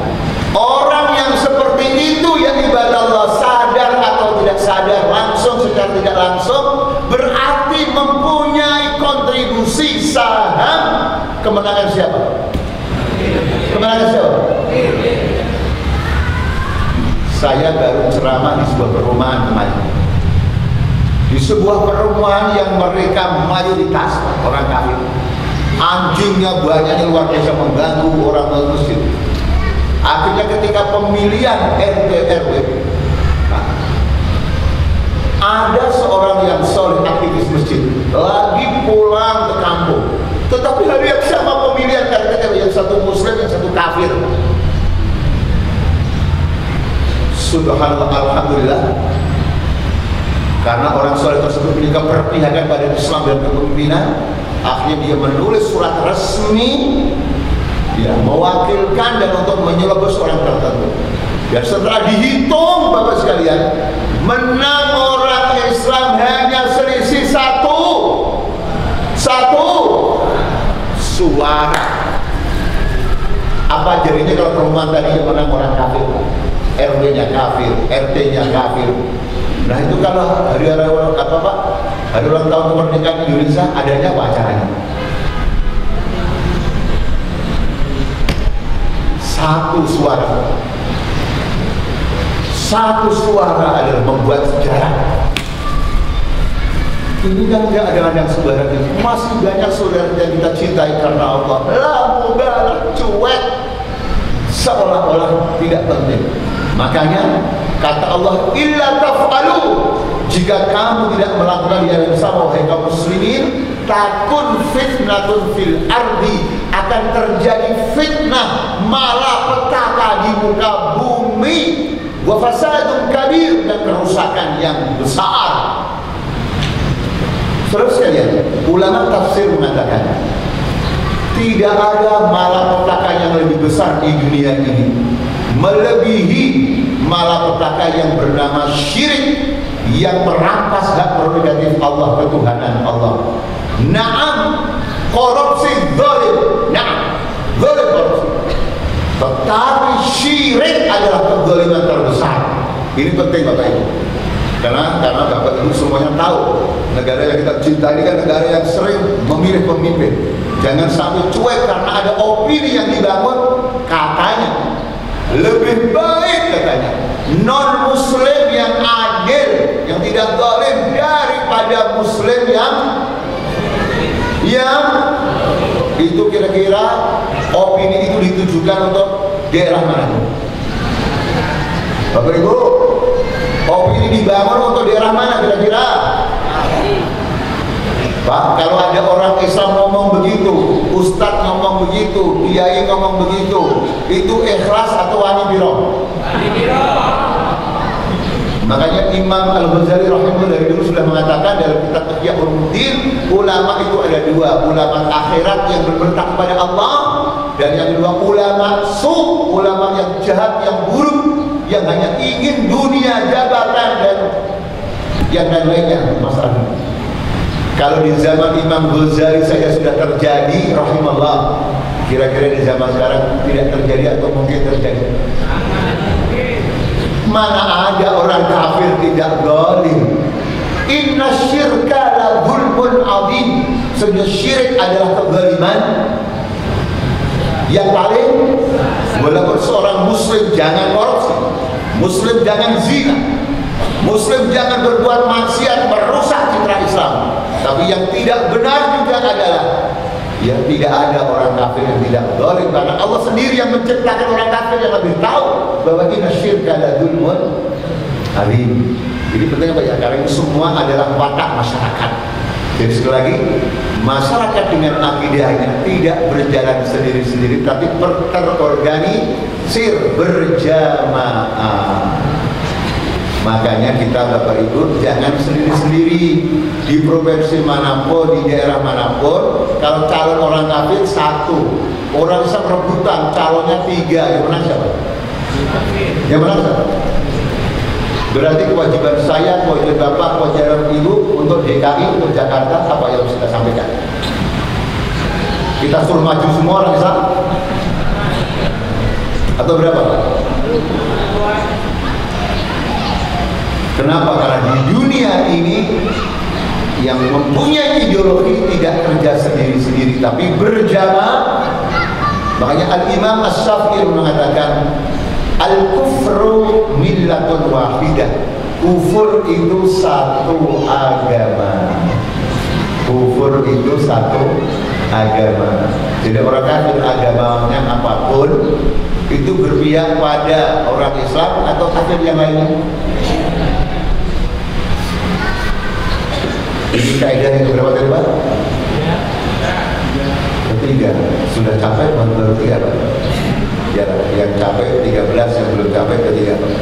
[SPEAKER 1] Orang yang seperti itu yang ibadah Allah, sadar atau tidak sadar, langsung secara tidak langsung, berarti mempunyai kontribusi saham kemenangan siapa? Kemenangan siapa? Saya baru ceramah di sebuah perumahan kemarin. Di sebuah perumahan yang mereka mayoritas orang kafir. Anjingnya banyaknya luar biasa mengganggu orang muslim. Akhirnya ketika pemilihan RT RW, ada seorang yang soleh aktivis masjid lagi pulang ke kampung. Tetapi hari yang sama pemilihan RT RW, yang satu muslim, yang satu kafir. Subhanallah, alhamdulillah, karena orang soleh tersebut punya keperpihakan pada Islam dan kepemimpinan, akhirnya dia menulis surat resmi, ya, mewakilkan dan untuk menyelebus orang tertentu. Dan setelah dihitung Bapak sekalian, menang orang Islam hanya selisih satu suara. Apa jadinya kalau perumahan tadi yang menang orang kafir? RW-nya kafir, RT-nya kafir. Nah itu kalau hari ulang tahun kemerdekaan Indonesia, adanya apa acaranya? Satu suara adalah membuat sejarah. Ini kan nggak ada yang sembarangan. Masih banyak saudara yang kita cintai karena Allah. Lah mudah cuek, seolah-olah tidak penting. Makanya kata Allah, illa taf'alu, jika kamu tidak melakukan yang sama wahai kaum muslimin, takun fitnatun fil ardi, akan terjadi fitnah malapetaka di muka bumi, wa fasadun kabir, dan kerusakan yang besar. Terus sekalian, ulama tafsir mengatakan tidak ada malapetaka yang lebih besar di dunia ini melebihi malapetaka yang bernama syirik, yang merampas hak prerogatif Allah, ketuhanan Allah. Naam, korupsi zalim, naam, zalim korupsi. Tetapi syirik adalah kezaliman terbesar. Ini penting Bapak Ibu. Karena Bapak Ibu semuanya tahu, negara yang kita cinta ini kan negara yang sering memilih pemimpin. Jangan sampai cuek karena ada opini yang dibangun, katanya lebih baik, katanya non muslim yang adil, yang tidak zalim, daripada muslim yang itu. Kira-kira opini itu ditujukan untuk daerah mana? Bapak Ibu, opini dibangun untuk daerah mana kira-kira? Pak, kalau ada orang Islam ngomong begitu, ustadz ngomong begitu, kiai ngomong begitu, itu ikhlas atau wani biro? Wani biro. Makanya Imam Al-Ghazali rahimahullah dari dulu sudah mengatakan dalam kitab Ihya Ulumuddin, ulama itu ada dua, ulama akhirat yang berbentak kepada Allah, dan yang kedua ulama ulama yang jahat, yang buruk, yang hanya ingin dunia, jabatan, dan yang lain-lainnya masalah. Kalau di zaman Imam Ghazali saja sudah terjadi, rahimahullah, kira-kira di zaman sekarang tidak terjadi atau mungkin terjadi? Mana ada orang kafir tidak zalim? Inna syirka la zulmun azim. Sesungguhnya syirik adalah kezaliman yang paling. Walaupun seorang muslim jangan korupsi, muslim jangan zina, muslim jangan berbuat maksiat merusak citra Islam. Tapi yang tidak benar juga adalah yang tidak ada orang kafir yang tidak zalim, karena Allah sendiri yang menciptakan orang kafir yang lebih tahu bahwa inna syirka la zulmun azim. Jadi penting apa ya? Karena ini semua adalah watak masyarakat. Jadi sekali lagi, masyarakat dengan akidahnya tidak berjalan sendiri-sendiri, tapi terorganisir, berjamaah. Makanya kita Bapak Ibu jangan sendiri-sendiri. Di provinsi manapun, di daerah manapun, kalau calon orang kafir satu, orang Islam rebutan calonnya tiga, yang menang siapa? Yang menang siapa? Berarti kewajiban saya, kewajiban Bapak, kewajiban Ibu untuk DKI, untuk Jakarta, apa yang harus kita sampaikan? Kita suruh maju semua orang Islam? Atau berapa? Kenapa? Karena di dunia ini yang mempunyai ideologi tidak kerja sendiri-sendiri, tapi berjamaah. Makanya Al-Imam Asy-Syafi'i mengatakan, Al-kufru millatun wahidah. Kufur itu satu agama. Kufur itu satu agama. Jadi orang kafir agamanya apapun itu berpihak pada orang Islam atau kafir yang lainnya. Ini kaidah yang berapa tadi Pak? Ketiga. Sudah capek baru tiga Pak? Ya, yang capek 13, yang belum capek ketiga Pak.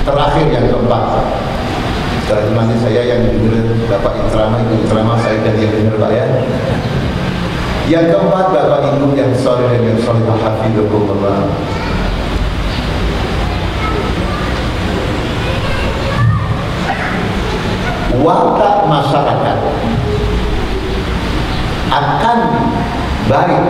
[SPEAKER 1] Terakhir yang keempat. Setelah itu nanti saya yang dengar Bapak ceramah saya dan yang dengar Pak ya. Yang keempat, Bapak Ibu yang soleh dan yang soleh, hafidhukumullah. Watak masyarakat akan baik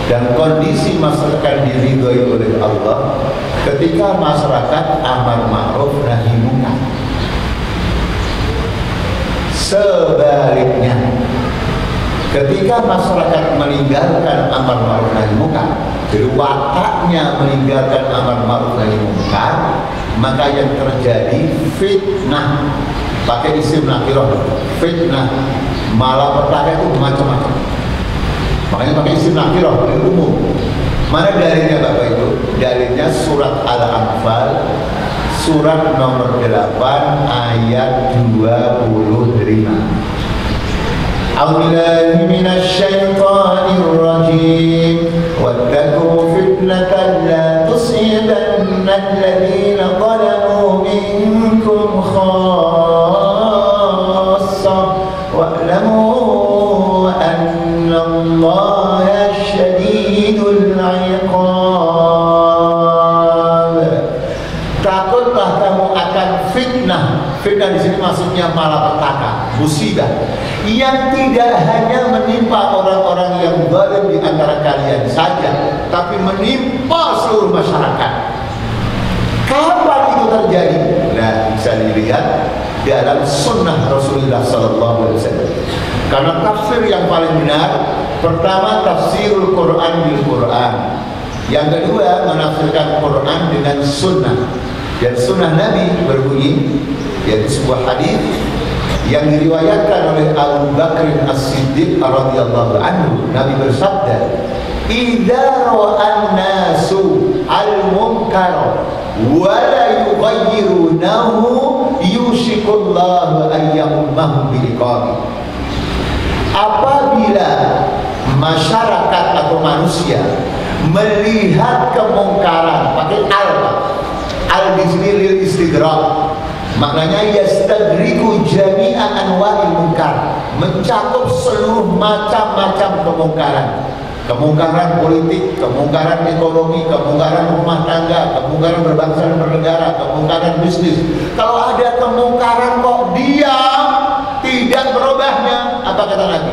[SPEAKER 1] dan kondisi masyarakat diridhoi oleh Allah ketika masyarakat amar ma'ruf nahi munkar. Sebaliknya, ketika masyarakat meninggalkan amar ma'ruf nahi munkar, jadi wataknya meninggalkan amar ma'ruf nahi munkar, maka yang terjadi fitnah. Pakai isim nakirah, fitnah, malapetaka itu macam-macam. Makanya pakai isim nakirah, umum. Mana dalilnya Bapak Ibu? Dalilnya surat Al-Anfal, surat nomor 8 ayat 25. A'udzubillahi minasyaitonir rajim. Wattaqu fitnatan la tusibanna alladziina zalamu minkum khassah wa'lamu anna Allaha syadidul 'iqab. Takutlah kamu akan fitnah. Fitnah di sini maksudnya malapetaka, musibah yang tidak hanya menimpa orang-orang yang zalim di antara kalian saja, tapi menimpa seluruh masyarakat. Kapan itu terjadi? Nah, bisa dilihat dalam sunnah Rasulullah SAW. Karena tafsir yang paling benar, pertama tafsirul Quran bil Quran, yang kedua menafsirkan Quran dengan sunnah. Dan sunnah Nabi berbunyi, yaitu sebuah hadis yang diriwayatkan oleh Abu Bakr As-Siddiq radhiyallahu anhu. Nabi bersabda, "Idza ra'an nasu al-munkar wa la yughayyirunahu yushikullahu an yamummahum bil-iqab." Apabila masyarakat atau manusia melihat kemungkaran, pakai al di sini lil istidrak, maknanya yastagriku jami'a anwa'il munkar, mencakup seluruh macam-macam kemungkaran. Kemungkaran politik, kemungkaran ekonomi, kemungkaran rumah tangga, kemungkaran berbangsa dan bernegara, kemungkaran bisnis. Kalau ada kemungkaran kok diam, tidak berubahnya, apa kata Nabi?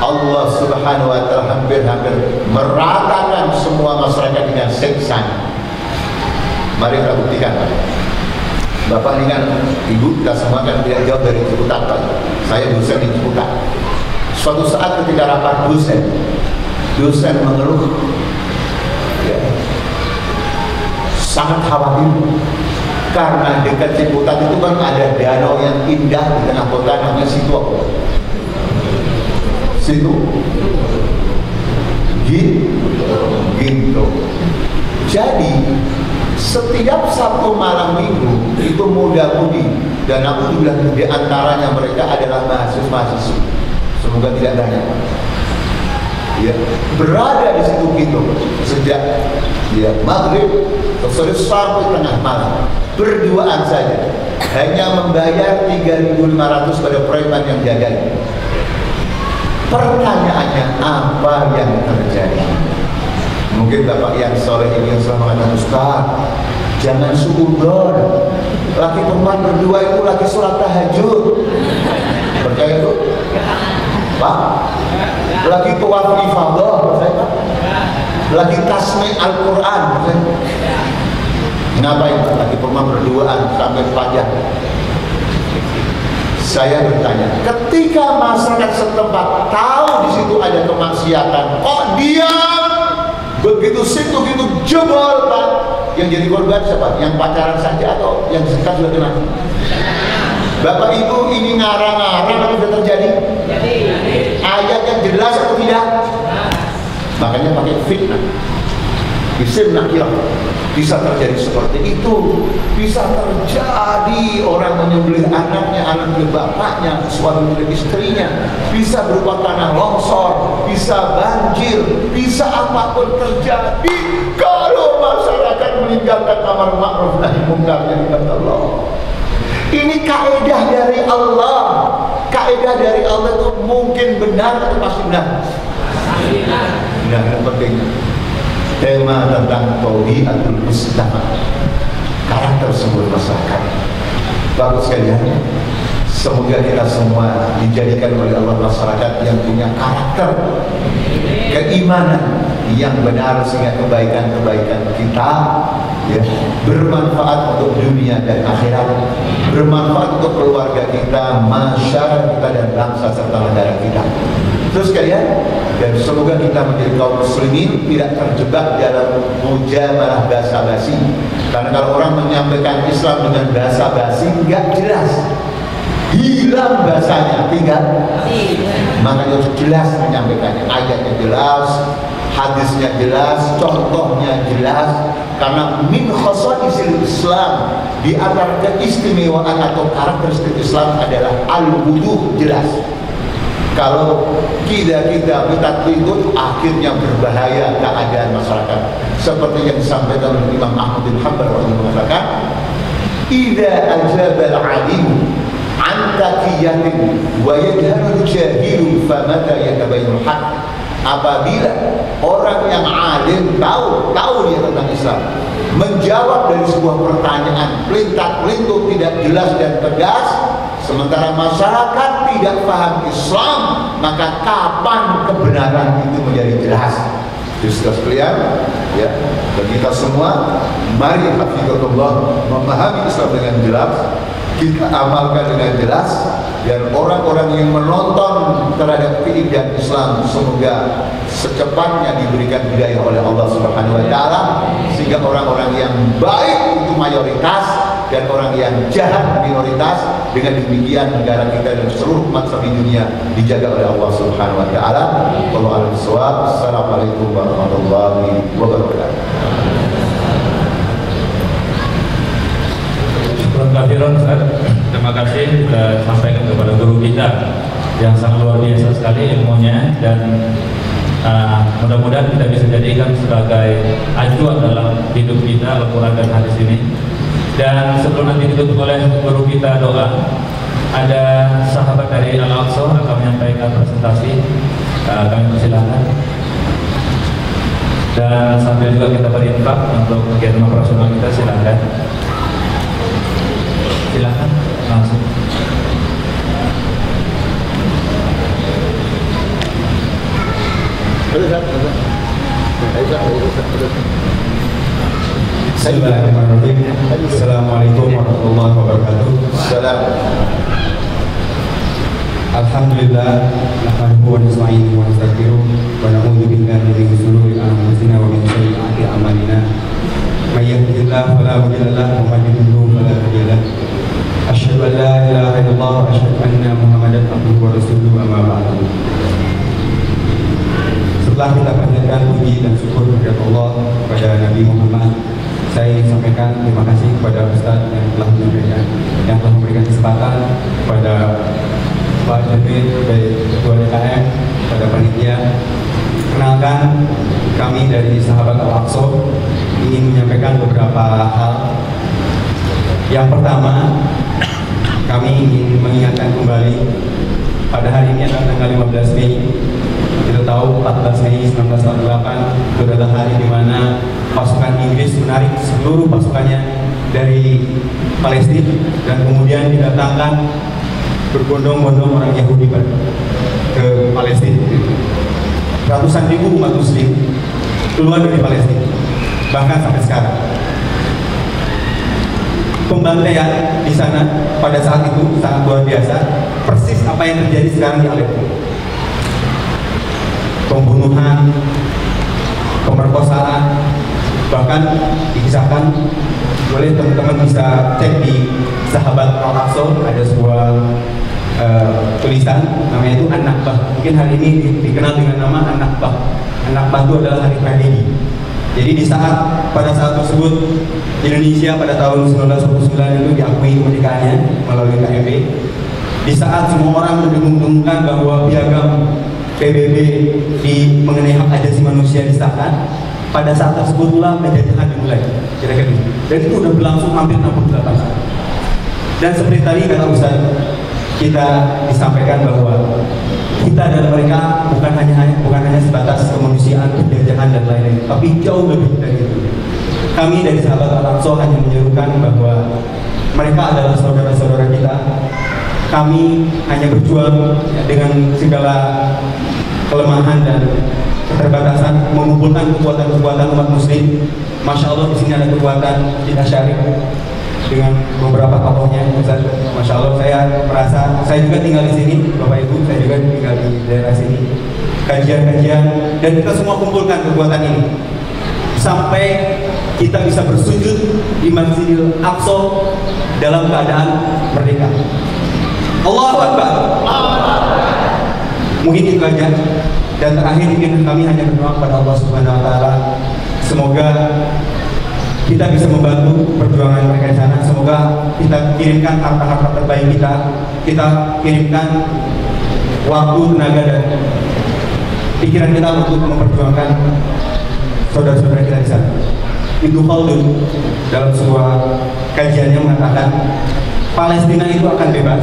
[SPEAKER 1] Allah Subhanahu wa ta'ala hampir-hampir meratakan semua masyarakat dengan siksanya. Mari kita buktikan. Bapak ini kan, Ibu, kita semua kan tidak jauh dari Ciputat, Pak. Saya dosen di Ciputat. Suatu saat ketika rapat dosen mengeluh, ya, sangat khawatir karena dekat Ciputat itu kan ada danau yang indah di tengah kota, namanya Situ. Gitu. Jadi setiap Sabtu malam Minggu itu muda-mudi, dan aku juga di antaranya mereka adalah mahasiswa. Semoga tidak banyak, ya, berada di situ gitu sejak maghrib sore sampai tengah malam, berduaan saja, hanya membayar 3.500 pada preman yang jagain. Pertanyaannya, apa yang terjadi? Mungkin Bapak yang soleh ini yang selalu mengatakan, Ustaz, jangan suudon, laki perempuan berdua itu lagi sholat tahajud. Percaya itu? Pak? Lagi tawaf ifadah, percaya Pak? Lagi tasmi' Al-Quran, percaya? Ngapain Pak? Lagi perempuan berduaan sampai pajak. Saya bertanya, ketika masyarakat setempat tahu di situ ada kemaksiatan, kok diam? Begitu situ gitu jebol Pak. Yang jadi korban siapa? Yang pacaran saja atau yang sekarang sudah kena? Bapak Ibu, ini ngarang-ngarang atau sudah terjadi? Ayat yang jelas atau tidak? Makanya pakai fitnah. Isim nakirah. Bisa terjadi seperti itu. Bisa terjadi orang menyembelih anaknya, anak milik bapaknya, suami milik istrinya. Bisa berupa tanah longsor, bisa banjir, bisa apapun terjadi kalau masyarakat meninggalkan amar ma'ruf nahi munkar yang kata Allah. Ini kaidah dari Allah. Kaidah dari Allah itu mungkin benar atau pasti benar? Nah, yang penting tema tentang tabiatul mujtama, karakter sebuah masyarakat. Bagus sekalian, semoga kita semua dijadikan oleh Allah masyarakat yang punya karakter keimanan yang benar, sehingga kebaikan-kebaikan kita, ya, bermanfaat untuk dunia dan akhirat, bermanfaat untuk keluarga kita, masyarakat kita, dan bangsa serta negara kita. Terus kalian, dan semoga kita menjadi kaum muslimin tidak terjebak dalam mujamalah basa-basi. Karena kalau orang menyampaikan Islam dengan basa-basi nggak jelas, hilang bahasanya, tinggal. Makanya harus jelas menyampaikannya, ayatnya jelas, hadisnya jelas, contohnya jelas. Karena min khasaisil Islam, di antara keistimewaan atau karakteristik Islam adalah al-wudu, jelas. Kalau kita ikut, akhirnya berbahaya keadaan masyarakat. Seperti yang disampaikan oleh Imam Ahmad bin Hanbal mengatakan, "Idza ajaba al-alim an taqiyatin wa yajhalu al-jahilu famata yatabayyanu haq." Apabila orang yang alim tahu dia tentang Islam, menjawab dari sebuah pertanyaan pelintat-pelintut tidak jelas dan tegas, sementara masyarakat tidak paham Islam, maka kapan kebenaran itu menjadi jelas? Jadi sekalian, ya, bagi kita semua, mari hafizatullah memahami Islam dengan jelas, kita amalkan dengan jelas, dan orang-orang yang menonton terhadap keindahan Islam semoga secepatnya diberikan hidayah oleh Allah Subhanahu wa taala, sehingga orang-orang yang baik itu mayoritas dan orang yang jahat minoritas. Dengan demikian negara kita dan seluruh umat di dunia dijaga oleh Allah Subhanahu wa taala. Wallahu a'lam bishawab. Assalamualaikum warahmatullahi wabarakatuh.
[SPEAKER 3] Terima kasih kita sampaikan kepada guru kita yang sangat luar biasa sekali ilmunya, dan mudah-mudahan kita bisa jadikan sebagai acuan dalam hidup kita Al-Quran dan hadis ini. Dan sebelum nanti ditutup oleh guru kita doa, ada sahabat dari Al-Aqsa akan menyampaikan presentasi, kami persilahkan. Dan sambil juga kita berinfak untuk kegiatan operasional kita, silakan langsung.
[SPEAKER 4] Bismillahirrahmanirrahim. Assalamualaikum warahmatullahi wabarakatuh. Alhamdulillah, nahmaduhu wa nasta'inuhu wa nastaghfiruh wa na'udzu billahi min shururi anfusina wa min sayyi'ati a'malina. May yahdihillahu fala mudilla lahu wa may yudlil fala hadiya lahu. Asyhadu an la ilaha illallah wa asyhadu anna Muhammadan abduhu wa rasuluhu, amma ba'du. Setelah kita panjatkan puji dan syukur kepada Allah, kepada Nabi Muhammad, saya ingin sampaikan terima kasih kepada Ustaz yang telah menyampaikan, yang telah memberikan kesempatan kepada Pak Jamil dari Ketua DKM, pada panitia. Kenalkan, kami dari Sahabat Al-Aqsa ingin menyampaikan beberapa hal. Yang pertama, kami ingin mengingatkan kembali pada hari ini adalah tanggal 15 Mei. Kita tahu 14 Mei 1948 itu adalah hari di mana pasukan Inggris menarik seluruh pasukannya dari Palestina dan kemudian didatangkan berbondong-bondong orang Yahudi ke Palestina. Ratusan ribu umat Muslim keluar dari Palestina, bahkan sampai sekarang. Pembantaian di sana pada saat itu sangat luar biasa, persis apa yang terjadi sekarang di Aleppo. Pembunuhan, pemerkosaan, bahkan dikisahkan, boleh teman-teman bisa cek di Sahabat Al-Aqsa, ada sebuah tulisan namanya itu An-Nakbah. Mungkin hari ini dikenal dengan nama An-Nakbah. An-Nakbah itu adalah hari tragedi. Jadi pada saat tersebut Indonesia pada tahun 1949 itu diakui kemerdekaannya melalui KMB. Di saat semua orang mendengung-dengungkan bahwa piagam PBB di mengenai hak asasi manusia disahkan, pada saat tersebutlah penjajahan dimulai. Kira-kira gitu. Dan itu sudah berlangsung hampir 68 tahun. Dan seperti tadi kata Ustaz, kita disampaikan bahwa kita dan mereka bukan hanya sebatas kemanusiaan, penjajahan dan lain-lain, tapi jauh lebih dari itu. Kami dari Sahabat Al-Aqsa hanya menyerukan bahwa mereka adalah saudara-saudara kita. Kami hanya berjuang dengan segala kelemahan dan keterbatasan, mengumpulkan kekuatan-kekuatan umat Muslim. Masya Allah, di sini ada kekuatan tidak syarif dengan beberapa tokohnya. Masya Allah, saya merasa saya juga tinggal di sini, Bapak Ibu, saya juga tinggal di daerah sini. Kajian-kajian dan kita semua kumpulkan kekuatan ini sampai kita bisa bersujud di Masjidil Aqsa dalam keadaan merdeka. Allahu Akbar. Mungkin itu aja. Dan terakhir ingin kami hanya berdoa kepada Allah Subhanahu wa taala, semoga kita bisa membantu perjuangan mereka di sana. Semoga kita kirimkan harta-harta terbaik kita kirimkan waktu, tenaga dan pikiran kita untuk memperjuangkan saudara-saudara kita di sana. Ibnu Khaldun dalam sebuah kajiannya mengatakan Palestina itu akan bebas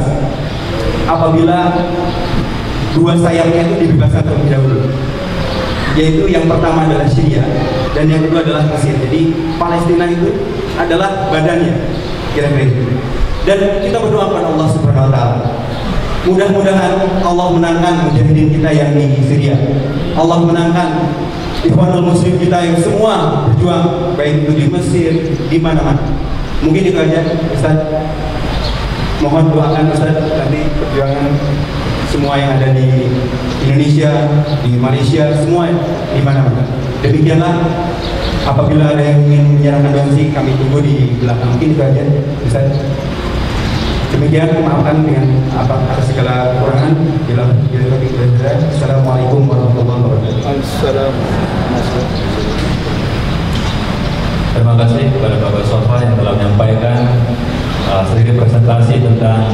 [SPEAKER 4] apabila dua sayapnya itu dibebaskan terlebih dahulu, yaitu yang pertama adalah Syria dan yang kedua adalah Mesir. Jadi Palestina itu adalah badannya, kira-kira itu. Dan kita berdoa kepada Allah Subhanahu wa taala, mudah-mudahan Allah menangkan mujahidin kita yang di Syria, Allah menangkan Ikhwanul Muslim kita yang semua berjuang, baik itu di Mesir, di mana-mana. Mungkin itu aja, Ustaz. Mohon doakan Ustaz nanti perjuangan semua yang ada di Indonesia, di Malaysia, semua di mana-mana. Demikianlah, apabila ada yang ingin menyerahkan donasi, kami tunggu di belakang. Mungkin itu aja, Ustaz. Demikian, maafkan dengan atas segala kekurangan. Assalamualaikum warahmatullahi wabarakatuh.
[SPEAKER 3] Terima kasih kepada Bapak Sofa yang telah menyampaikan sedikit presentasi tentang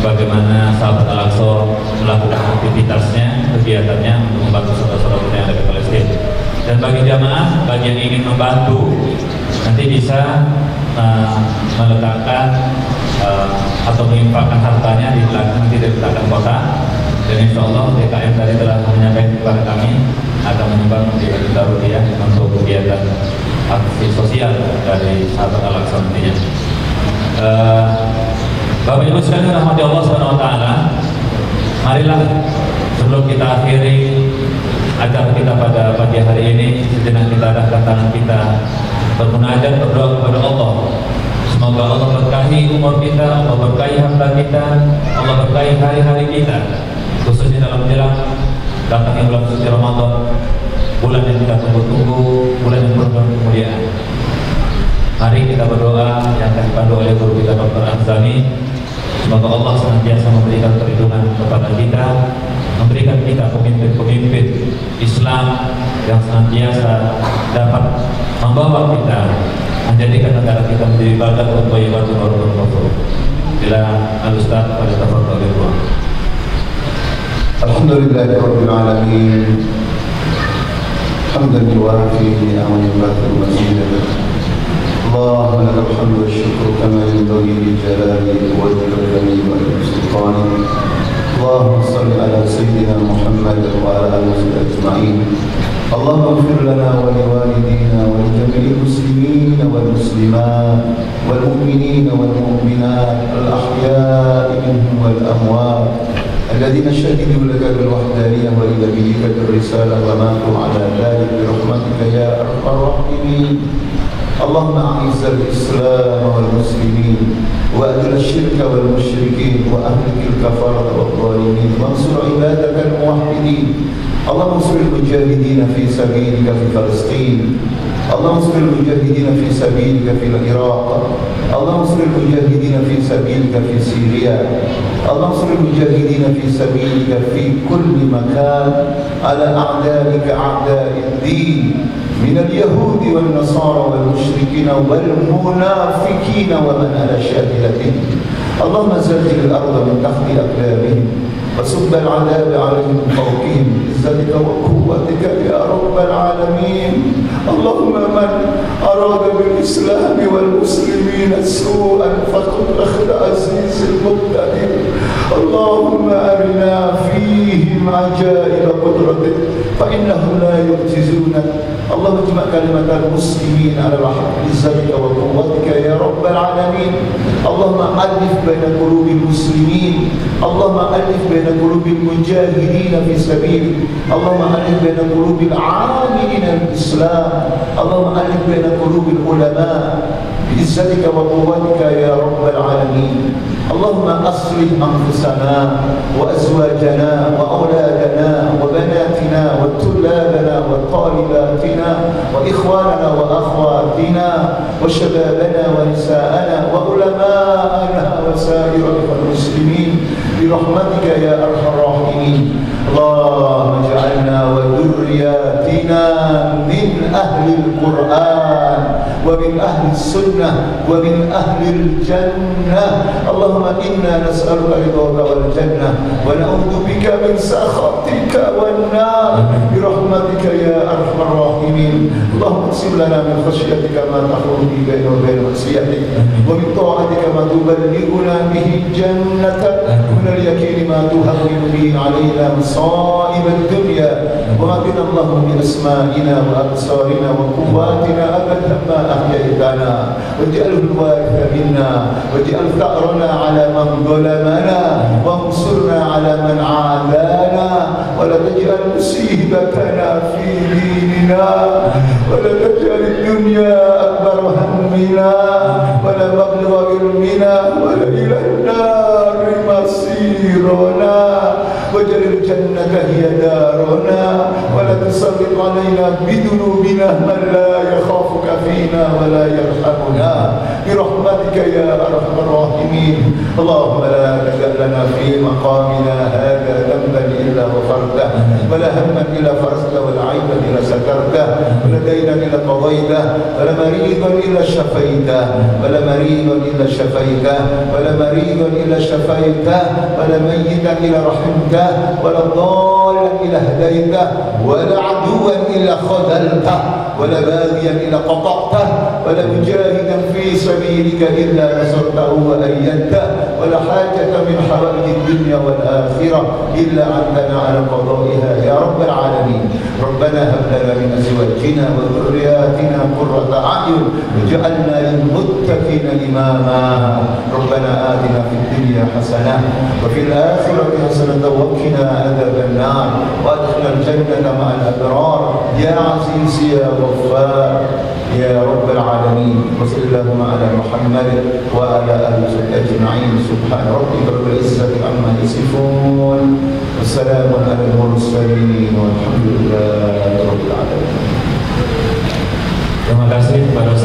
[SPEAKER 3] bagaimana sahabat Al-Aqsa melakukan aktivitasnya, kegiatannya untuk membantu saudara-saudara kita yang ada di Palestina. Dan bagi jamaah, bagi yang ingin membantu, nanti bisa meletakkan atau menginfakkan hartanya di belakang, nanti diletakkan kotak. Dan insya Allah DKM tadi telah menyampaikan kepada kami akan menyumbang 3 juta rupiah untuk kegiatan aksi sosial dari sahabat Al-Aqsa nantinya. Bapak Ibu sekalian rahmati Allah Subhanahu wa taala, marilah sebelum kita akhiri acara kita pada pagi hari ini, sejenak kita angkat tangan kita bermunajat, berdoa kepada Allah. Semoga Allah berkahi umur kita, Allah berkahi harta kita, Allah berkahi hari-hari kita, khususnya dalam menjelang datangnya bulan suci Ramadan, bulan yang kita tunggu-tunggu, bulan yang penuh kemuliaan. Mari kita berdoa yang akan dipandu oleh guru kita Dr. Anzani. Semoga Allah senantiasa memberikan perlindungan kepada kita, memberikan kita pemimpin-pemimpin Islam yang senantiasa dapat membawa kita, menjadikan negara kita menjadi baldatun thayyibatun wa rabbun ghafur. Bila al-Ustaz pada tafadhol Ikhwan.
[SPEAKER 1] Alhamdulillahirabbil alamin. Hamdan yuwafi ni'amahu wa yukafi'u. اللهم لك الحمد والشكر كما ينبغي لجلالك وجلالك وسلطانك. اللهم صل على سيدنا محمد وعلى اله وصحبه اجمعين. اللهم اغفر لنا ولوالدينا ولجميع المسلمين والمسلمات والمؤمنين والمؤمنات الاحياء منهم والاموات الذين شهدوا لك بالوحدانيه ولنبيك بالرساله وماتوا على ذلك برحمتك يا ارحم الراحمين. اللهم أعز الإسلام والمسلمين وأذل الشرك والمشركين وأهلك الكفرة والظالمين وانصر عبادك الموحدين. اللهم انصر المجاهدين في سبيلك في فلسطين. اللهم انصر المجاهدين في سبيلك في العراق. اللهم انصر المجاهدين في سبيلك في سوريا. اللهم انصر المجاهدين في سبيلك في كل مكان على أعدائك أعداء الدين من اليهود والنصارى والمشركين والمنافقين ومن على شاكلتهم. اللهم زلزل الأرض من تحت أقدامهم وصب العذاب عليهم من فوقهم بعزتك وقوتك يا رب العالمين. اللهم من أراد بالإسلام والمسلمين سوءا فقد أخذ عزيز المقتدر. اللهم أرنا فيهم عجائب قدرتك فإنهم لا يعجزونك. اللهم اجمع كلمة المسلمين على الحق بعزتك وقوتك يا رب العالمين. اللهم ألف بين قلوب المسلمين. اللهم ألف بين قلوب المجاهدين في سبيلك. اللهم ألف بين قلوب العاملين بالإسلام. اللهم ألف بين قلوب العلماء بعزتك وقوتك يا رب العالمين. اللهم أصلح أنفسنا وأزواجنا وأولادنا وبناتنا وطلابنا وطالباتنا وإخواننا وأخواتنا وشبابنا ونساءنا وعلماءنا وسائر المسلمين برحمتك يا أرحم الراحمين. اللهم اجعلنا وذرياتنا من أهل القرآن ومن أهل السنة ومن أهل الجنة. اللهم إنا نسألك رضاك والجنة ونعوذ بك من سخطك والنار برحمتك يا أرحم الراحمين. اللهم اقسم لنا من خشيتك ما تحول به بيننا وبين معصيتك ومن طاعتك ما تبلغنا به جنتك ومن اليقين ما تهون به علينا مصائب الدنيا ومتنا اللهم بأسمائنا وأبصارنا وقواتنا أبدا ما أحييتنا واجعله الوارث منا واجعل ثأرنا على من ظلمنا وانصرنا على من عادانا ولا تجعل مصيبتنا في ديننا ولا تجعل الدنيا أكبر همنا ولا مبلغ علمنا ولا إلى النار مصيرنا واجعل الجنة هي دارنا ولا تسلط علينا بذنوبنا من لا يخافك فينا ولا يرحمنا برحمتك يا أرحم الراحمين. اللهم لا تجعل لنا في مقامنا هذا ذنبا إلا غفرته ولا هما إلا فرجته ولا عيبا إلا سترته ولا دينا إلا قضيته ولا مريضا إلا شفيته ولا مريضا إلا شفيته ولا مريضا إلا شفيته ولا ميتا إلا رحمته ولا ضالا إلا هديته ولا عدوا إلا خذلته ولا باغيا إلا قطعته ولا مجاهدا في سبيلك إلا نصرته وأيدته ولا حاجة من حوائج الدنيا والآخرة إلا أنتنا على قضائها يا رب العالمين. ربنا هب لنا من أزواجنا وذرياتنا قرة أعين واجعلنا للمتقين إماما. ربنا آتنا في الدنيا حسنة وفي الآخرة حسنة وقنا عذاب النار وادخلنا الجنة مع الأبرار يا عزيز يا غفار يا رب العالمين. وصل اللهم على محمد وعلى آله أجمعين. سبحان ربك رب العزة عما يصفون والسلام على المرسلين والحمد لله رب العالمين.
[SPEAKER 3] Terima kasih kepada